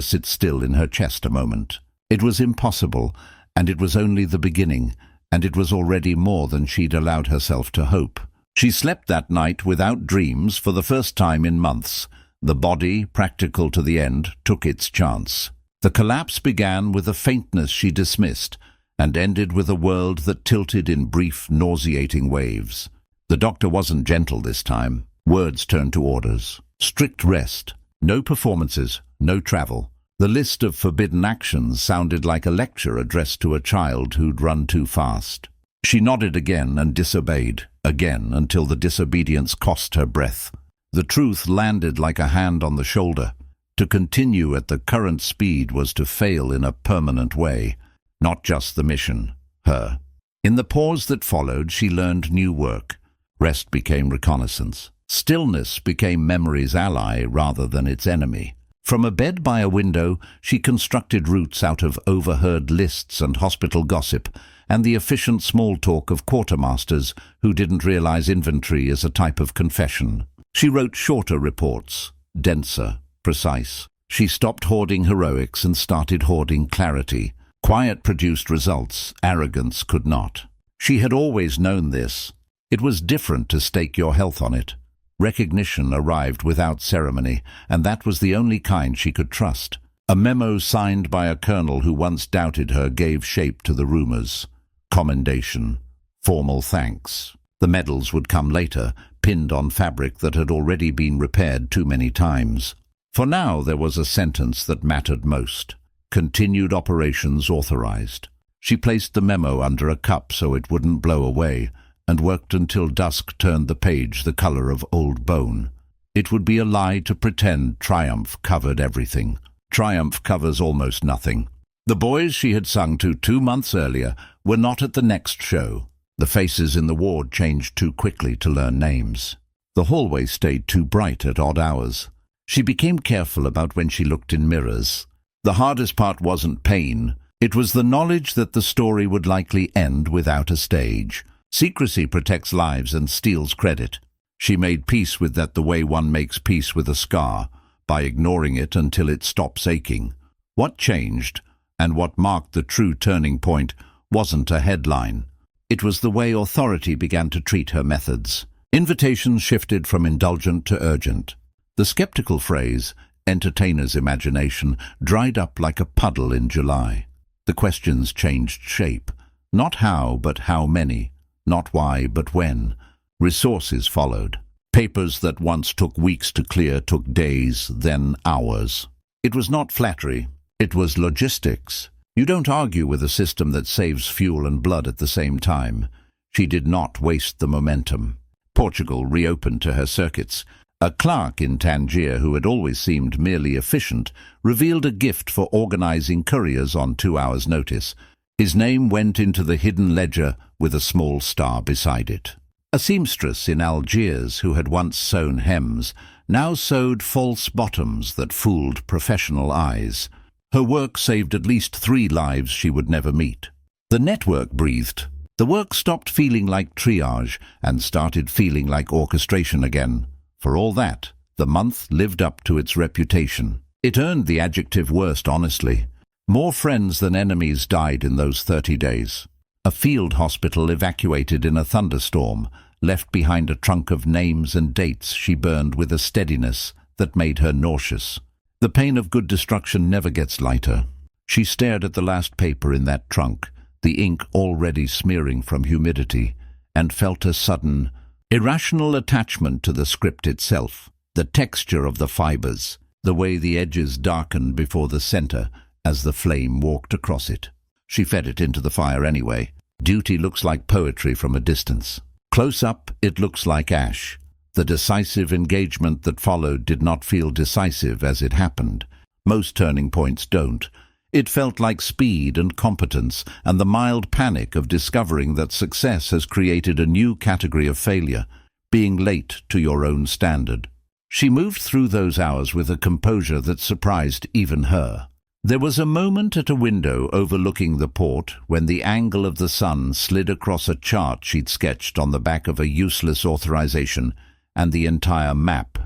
sit still in her chest a moment. It was impossible, and it was only the beginning, and it was already more than she'd allowed herself to hope. She slept that night without dreams for the first time in months. The body, practical to the end, took its chance. The collapse began with a faintness she dismissed, and ended with a world that tilted in brief, nauseating waves. The doctor wasn't gentle this time. Words turned to orders. Strict rest. No performances. No travel. The list of forbidden actions sounded like a lecture addressed to a child who'd run too fast. She nodded again and disobeyed, again until the disobedience cost her breath. The truth landed like a hand on the shoulder. To continue at the current speed was to fail in a permanent way. Not just the mission, her. In the pause that followed, she learned new work. Rest became reconnaissance. Stillness became memory's ally rather than its enemy. From a bed by a window, she constructed routes out of overheard lists and hospital gossip, and the efficient small talk of quartermasters who didn't realize inventory as a type of confession. She wrote shorter reports, denser, precise. She stopped hoarding heroics and started hoarding clarity. Quiet produced results, arrogance could not. She had always known this. It was different to stake your health on it. Recognition arrived without ceremony, and that was the only kind she could trust. A memo signed by a colonel who once doubted her gave shape to the rumors. Commendation. Formal thanks. The medals would come later, pinned on fabric that had already been repaired too many times. For now there was a sentence that mattered most. Continued operations authorized. She placed the memo under a cup so it wouldn't blow away, and worked until dusk turned the page the color of old bone. It would be a lie to pretend triumph covered everything. Triumph covers almost nothing. The boys she had sung to 2 months earlier were not at the next show. The faces in the ward changed too quickly to learn names. The hallway stayed too bright at odd hours. She became careful about when she looked in mirrors. The hardest part wasn't pain. It was the knowledge that the story would likely end without a stage. Secrecy protects lives and steals credit. She made peace with that the way one makes peace with a scar, by ignoring it until it stops aching. What changed, and what marked the true turning point, wasn't a headline. It was the way authority began to treat her methods. Invitations shifted from indulgent to urgent. The skeptical phrase, entertainer's imagination, dried up like a puddle in July. The questions changed shape. Not how, but how many. Not why, but when. Resources followed. Papers that once took weeks to clear took days, then hours. It was not flattery. It was logistics. You don't argue with a system that saves fuel and blood at the same time. She did not waste the momentum. Portugal reopened to her circuits. A clerk in Tangier, who had always seemed merely efficient, revealed a gift for organizing couriers on 2 hours' notice. His name went into the hidden ledger with a small star beside it. A seamstress in Algiers, who had once sewn hems, now sewed false bottoms that fooled professional eyes. Her work saved at least 3 lives she would never meet. The network breathed. The work stopped feeling like triage and started feeling like orchestration again. For all that, the month lived up to its reputation. It earned the adjective worst, honestly. More friends than enemies died in those 30 days. A field hospital evacuated in a thunderstorm, left behind a trunk of names and dates she burned with a steadiness that made her nauseous. The pain of good destruction never gets lighter. She stared at the last paper in that trunk, the ink already smearing from humidity, and felt a sudden, irrational attachment to the script itself, the texture of the fibers, the way the edges darkened before the center as the flame walked across it. She fed it into the fire anyway. Duty looks like poetry from a distance. Close up, it looks like ash. The decisive engagement that followed did not feel decisive as it happened. Most turning points don't. It felt like speed and competence and the mild panic of discovering that success has created a new category of failure, being late to your own standard. She moved through those hours with a composure that surprised even her. There was a moment at a window overlooking the port when the angle of the sun slid across a chart she'd sketched on the back of a useless authorization, and the entire map.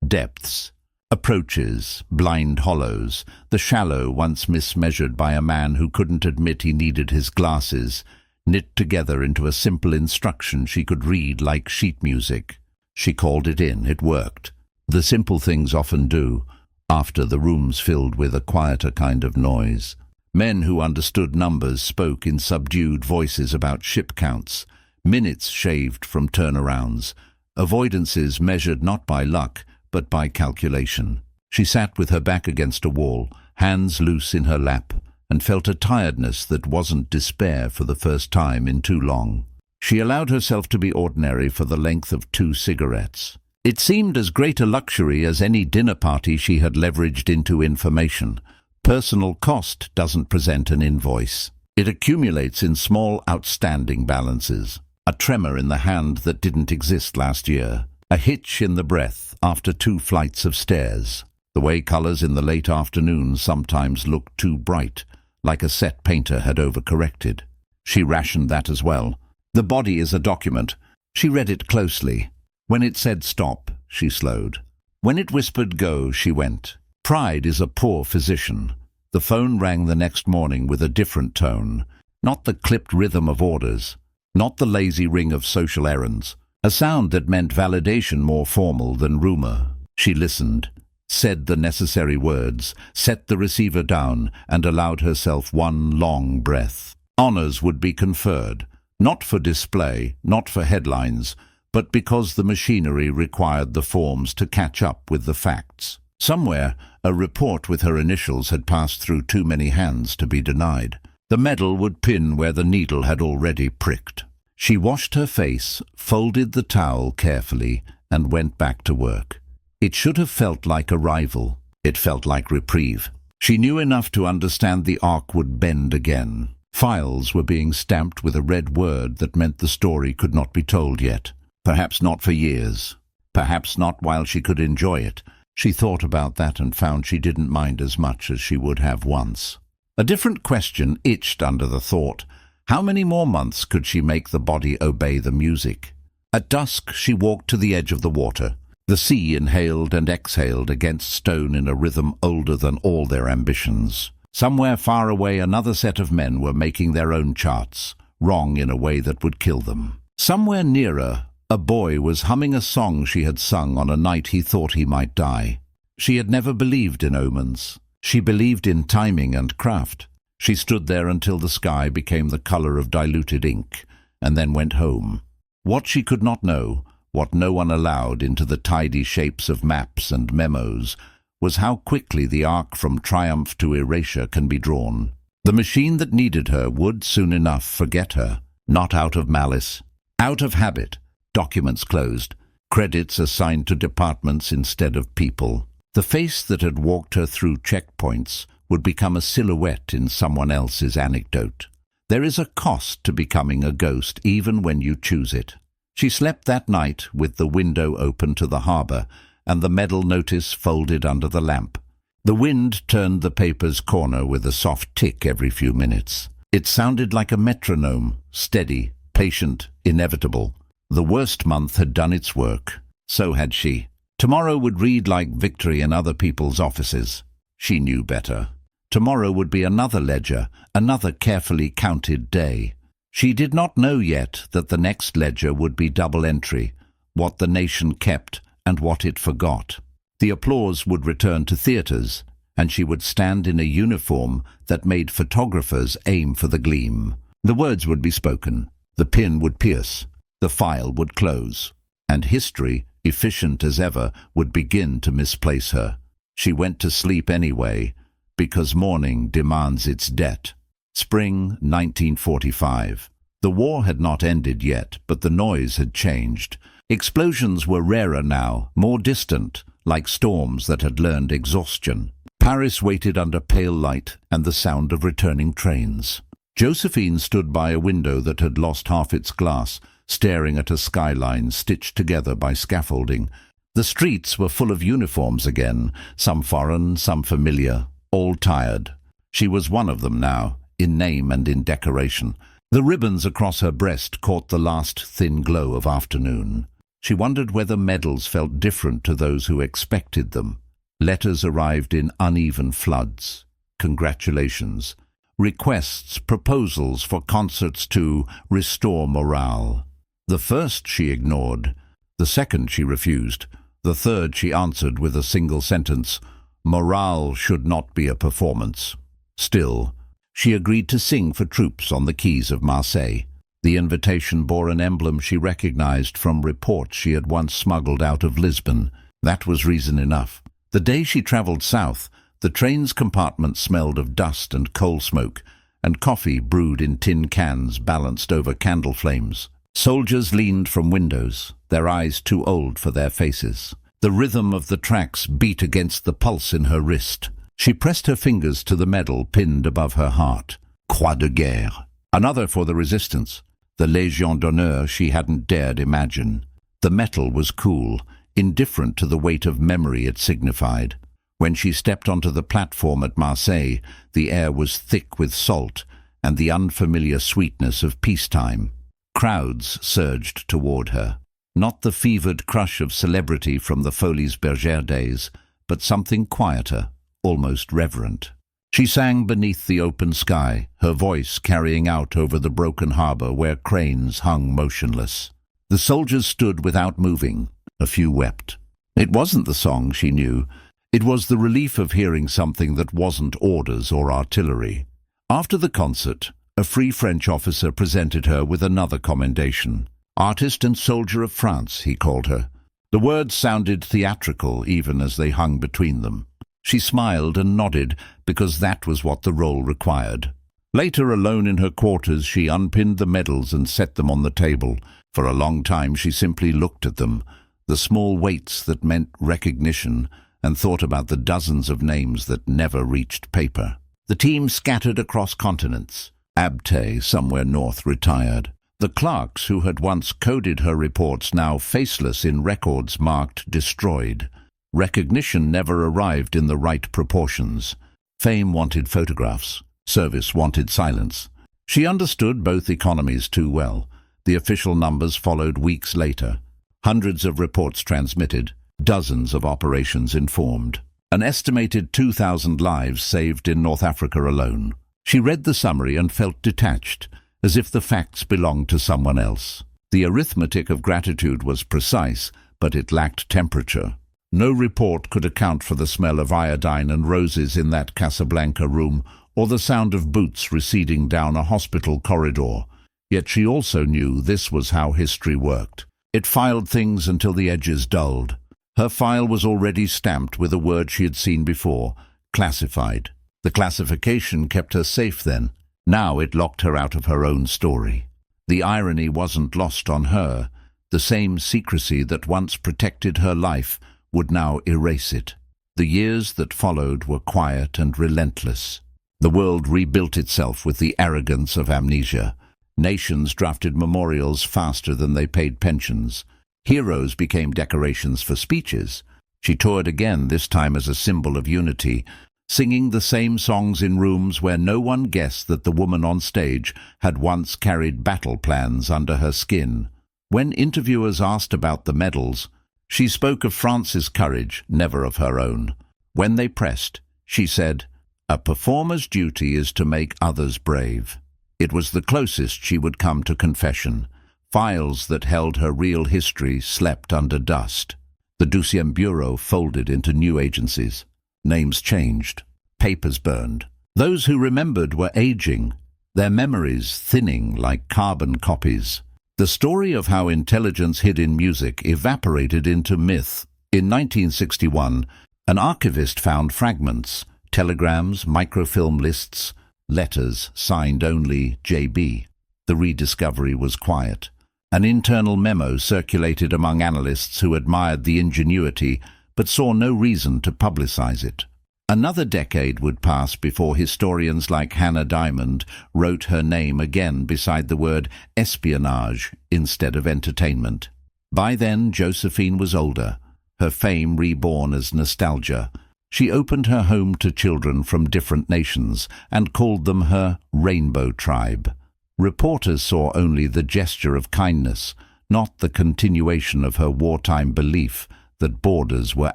Depths. Approaches, blind hollows, the shallow once mismeasured by a man who couldn't admit he needed his glasses, knit together into a simple instruction she could read like sheet music. She called it in. It worked. The simple things often do, after the rooms filled with a quieter kind of noise. Men who understood numbers spoke in subdued voices about ship counts, minutes shaved from turnarounds, avoidances measured not by luck, but by calculation. She sat with her back against a wall, hands loose in her lap, and felt a tiredness that wasn't despair for the first time in too long. She allowed herself to be ordinary for the length of 2 cigarettes. It seemed as great a luxury as any dinner party she had leveraged into information. Personal cost doesn't present an invoice. It accumulates in small outstanding balances. A tremor in the hand that didn't exist last year. A hitch in the breath after 2 flights of stairs. The way colors in the late afternoon sometimes looked too bright, like a set painter had overcorrected. She rationed that as well. The body is a document. She read it closely. When it said stop, she slowed. When it whispered go, she went. Pride is a poor physician. The phone rang the next morning with a different tone. Not the clipped rhythm of orders. Not the lazy ring of social errands. A sound that meant validation more formal than rumor. She listened, said the necessary words, set the receiver down, and allowed herself one long breath. Honors would be conferred, not for display, not for headlines, but because the machinery required the forms to catch up with the facts. Somewhere, a report with her initials had passed through too many hands to be denied. The medal would pin where the needle had already pricked. She washed her face, folded the towel carefully, and went back to work. It should have felt like arrival. It felt like reprieve. She knew enough to understand the arc would bend again. Files were being stamped with a red word that meant the story could not be told yet. Perhaps not for years. Perhaps not while she could enjoy it. She thought about that and found she didn't mind as much as she would have once. A different question itched under the thought. How many more months could she make the body obey the music? At dusk she walked to the edge of the water. The sea inhaled and exhaled against stone in a rhythm older than all their ambitions. Somewhere far away another set of men were making their own charts, wrong in a way that would kill them. Somewhere nearer, a boy was humming a song she had sung on a night he thought he might die. She had never believed in omens. She believed in timing and craft. She stood there until the sky became the color of diluted ink, and then went home. What she could not know, what no one allowed into the tidy shapes of maps and memos, was how quickly the arc from triumph to erasure can be drawn. The machine that needed her would soon enough forget her, not out of malice, out of habit. Documents closed, credits assigned to departments instead of people. The face that had walked her through checkpoints would become a silhouette in someone else's anecdote. There is a cost to becoming a ghost even when you choose it. She slept that night with the window open to the harbour and the medal notice folded under the lamp. The wind turned the paper's corner with a soft tick every few minutes. It sounded like a metronome, steady, patient, inevitable. The worst month had done its work. So had she. Tomorrow would read like victory in other people's offices. She knew better. Tomorrow would be another ledger, another carefully counted day. She did not know yet that the next ledger would be double entry, what the nation kept and what it forgot. The applause would return to theatres, and she would stand in a uniform that made photographers aim for the gleam. The words would be spoken, the pin would pierce, the file would close, and history, efficient as ever, would begin to misplace her. She went to sleep anyway, because morning demands its debt. Spring 1945. The war had not ended yet, but the noise had changed. Explosions were rarer now, more distant, like storms that had learned exhaustion. Paris waited under pale light and the sound of returning trains. Josephine stood by a window that had lost half its glass, staring at a skyline stitched together by scaffolding. The streets were full of uniforms again, some foreign, some familiar, all tired. She was one of them now, in name and in decoration. The ribbons across her breast caught the last thin glow of afternoon. She wondered whether medals felt different to those who expected them. Letters arrived in uneven floods. Congratulations. Requests, proposals for concerts to restore morale. The first she ignored. The second she refused. The third she answered with a single sentence. Morale should not be a performance. Still, she agreed to sing for troops on the quays of Marseille. The invitation bore an emblem she recognized from reports she had once smuggled out of Lisbon. That was reason enough. The day she travelled south, the train's compartment smelled of dust and coal smoke, and coffee brewed in tin cans balanced over candle flames. Soldiers leaned from windows, their eyes too old for their faces. The rhythm of the tracks beat against the pulse in her wrist. She pressed her fingers to the medal pinned above her heart. Croix de Guerre. Another for the resistance. The Légion d'honneur she hadn't dared imagine. The metal was cool, indifferent to the weight of memory it signified. When she stepped onto the platform at Marseille, the air was thick with salt and the unfamiliar sweetness of peacetime. Crowds surged toward her. Not the fevered crush of celebrity from the Folies Bergère days, but something quieter, almost reverent. She sang beneath the open sky, her voice carrying out over the broken harbour where cranes hung motionless. The soldiers stood without moving. A few wept. It wasn't the song she knew. It was the relief of hearing something that wasn't orders or artillery. After the concert, a Free French officer presented her with another commendation. Artist and soldier of France, he called her. The words sounded theatrical even as they hung between them. She smiled and nodded because that was what the role required. Later, alone in her quarters, she unpinned the medals and set them on the table. For a long time she simply looked at them, the small weights that meant recognition, and thought about the dozens of names that never reached paper. The team scattered across continents. Abte, somewhere north, retired. The clerks who had once coded her reports now faceless in records marked destroyed. Recognition never arrived in the right proportions. Fame wanted photographs. Service wanted silence. She understood both economies too well. The official numbers followed weeks later. Hundreds of reports transmitted, dozens of operations informed. An estimated 2,000 lives saved in North Africa alone. She read the summary and felt detached, as if the facts belonged to someone else. The arithmetic of gratitude was precise, but it lacked temperature. No report could account for the smell of iodine and roses in that Casablanca room, or the sound of boots receding down a hospital corridor. Yet she also knew this was how history worked. It filed things until the edges dulled. Her file was already stamped with a word she had seen before: classified. The classification kept her safe then. Now it locked her out of her own story. The irony wasn't lost on her. The same secrecy that once protected her life would now erase it. The years that followed were quiet and relentless. The world rebuilt itself with the arrogance of amnesia. Nations drafted memorials faster than they paid pensions. Heroes became decorations for speeches. She toured again, this time as a symbol of unity, singing the same songs in rooms where no one guessed that the woman on stage had once carried battle plans under her skin. When interviewers asked about the medals, she spoke of France's courage, never of her own. When they pressed, she said, "A performer's duty is to make others brave." It was the closest she would come to confession. Files that held her real history slept under dust. The Deuxième Bureau folded into new agencies. Names changed. Papers burned. Those who remembered were aging, their memories thinning like carbon copies. The story of how intelligence hid in music evaporated into myth. In 1961, an archivist found fragments, telegrams, microfilm lists, letters signed only JB. The rediscovery was quiet. An internal memo circulated among analysts who admired the ingenuity but saw no reason to publicize it. Another decade would pass before historians like Hannah Diamond wrote her name again beside the word espionage instead of entertainment. By then, Josephine was older, her fame reborn as nostalgia. She opened her home to children from different nations and called them her Rainbow Tribe. Reporters saw only the gesture of kindness, not the continuation of her wartime belief that borders were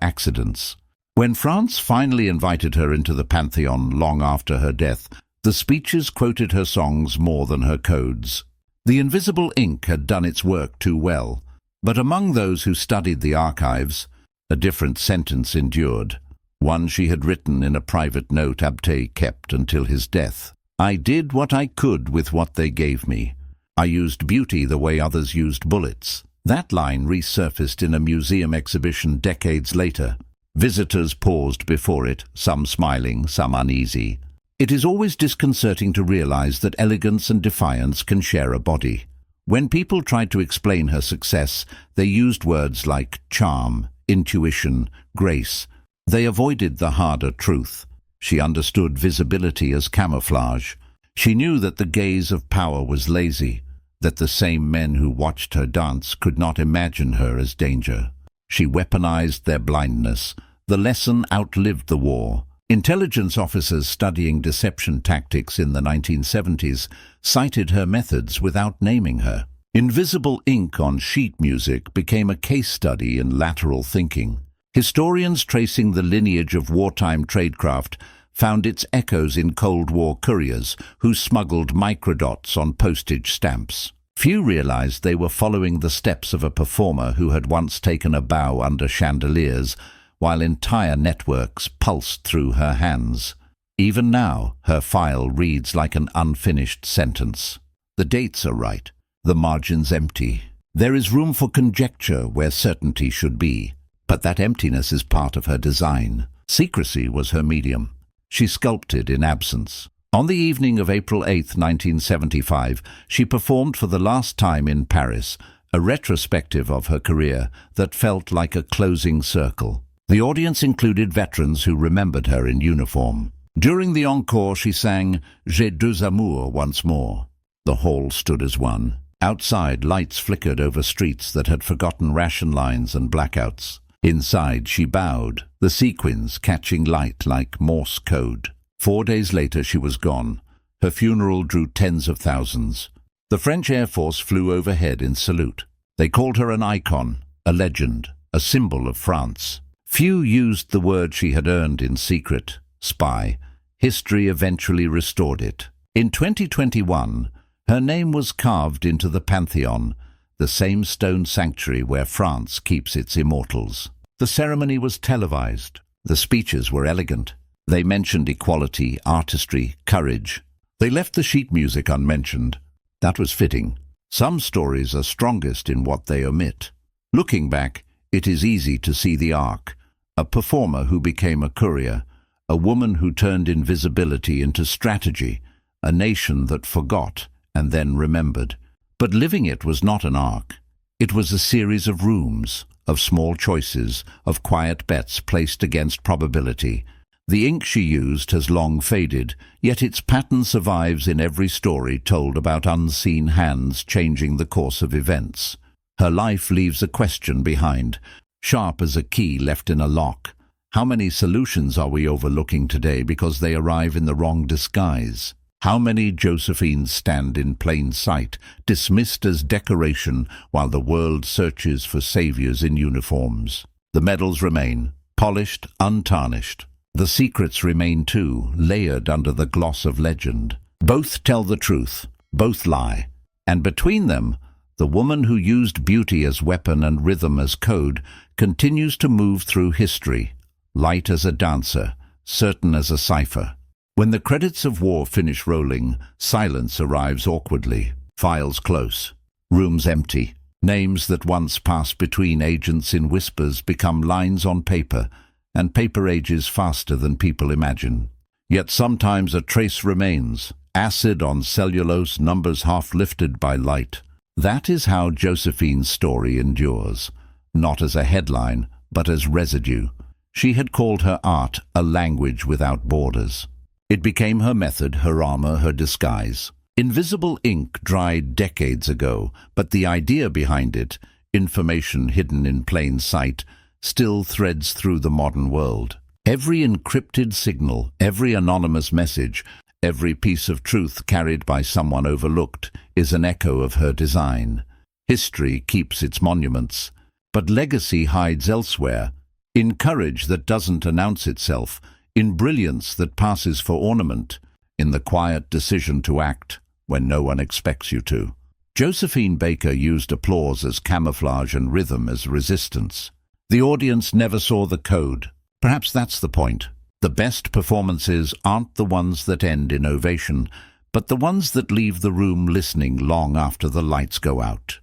accidents. When France finally invited her into the Pantheon long after her death, the speeches quoted her songs more than her codes. The invisible ink had done its work too well, but among those who studied the archives, a different sentence endured, one she had written in a private note Abte kept until his death. "I did what I could with what they gave me. I used beauty the way others used bullets." That line resurfaced in a museum exhibition decades later. Visitors paused before it, some smiling, some uneasy. It is always disconcerting to realize that elegance and defiance can share a body. When people tried to explain her success, they used words like charm, intuition, grace. They avoided the harder truth. She understood visibility as camouflage. She knew that the gaze of power was lazy, that the same men who watched her dance could not imagine her as danger. She weaponized their blindness. The lesson outlived the war. Intelligence officers studying deception tactics in the 1970s cited her methods without naming her. Invisible ink on sheet music became a case study in lateral thinking. Historians tracing the lineage of wartime tradecraft found its echoes in Cold War couriers who smuggled microdots on postage stamps. Few realized they were following the steps of a performer who had once taken a bow under chandeliers, while entire networks pulsed through her hands. Even now, her file reads like an unfinished sentence. The dates are right, the margins empty. There is room for conjecture where certainty should be, but that emptiness is part of her design. Secrecy was her medium. She sculpted in absence. On the evening of April 8, 1975, she performed for the last time in Paris, a retrospective of her career that felt like a closing circle. The audience included veterans who remembered her in uniform. During the encore, she sang "J'ai deux amours" once more. The hall stood as one. Outside, lights flickered over streets that had forgotten ration lines and blackouts. Inside, she bowed, the sequins catching light like Morse code. 4 days later, she was gone, Her funeral drew tens of thousands. The French Air Force flew overhead in salute. They called her an icon, a legend, a symbol of France. Few used the word she had earned in secret, spy. History eventually restored it. In 2021, her name was carved into the Pantheon, the same stone sanctuary where France keeps its immortals. The ceremony was televised. The speeches were elegant. They mentioned equality, artistry, courage. They left the sheet music unmentioned. That was fitting. Some stories are strongest in what they omit. Looking back, it is easy to see the arc. A performer who became a courier, a woman who turned invisibility into strategy, a nation that forgot and then remembered. But living it was not an arc. It was a series of rooms, of small choices, of quiet bets placed against probability. The ink she used has long faded, yet its pattern survives in every story told about unseen hands changing the course of events. Her life leaves a question behind, sharp as a key left in a lock. How many solutions are we overlooking today because they arrive in the wrong disguise? How many Josephines stand in plain sight, dismissed as decoration while the world searches for saviors in uniforms? The medals remain, polished, untarnished. The secrets remain too, layered under the gloss of legend. Both tell the truth, both lie. And between them, the woman who used beauty as weapon and rhythm as code continues to move through history, light as a dancer, certain as a cipher. When the credits of war finish rolling, silence arrives awkwardly. Files close. Rooms empty. Names that once passed between agents in whispers become lines on paper, and paper ages faster than people imagine. Yet sometimes a trace remains, acid on cellulose, numbers half lifted by light. That is how Josephine's story endures, not as a headline, but as residue. She had called her art a language without borders. It became her method, her armor, her disguise. Invisible ink dried decades ago, but the idea behind it, information hidden in plain sight, still threads through the modern world. Every encrypted signal, every anonymous message, every piece of truth carried by someone overlooked is an echo of her design. History keeps its monuments, but legacy hides elsewhere, in courage that doesn't announce itself, in brilliance that passes for ornament, in the quiet decision to act when no one expects you to. Josephine Baker used applause as camouflage and rhythm as resistance. The audience never saw the code. Perhaps that's the point. The best performances aren't the ones that end in ovation, but the ones that leave the room listening long after the lights go out.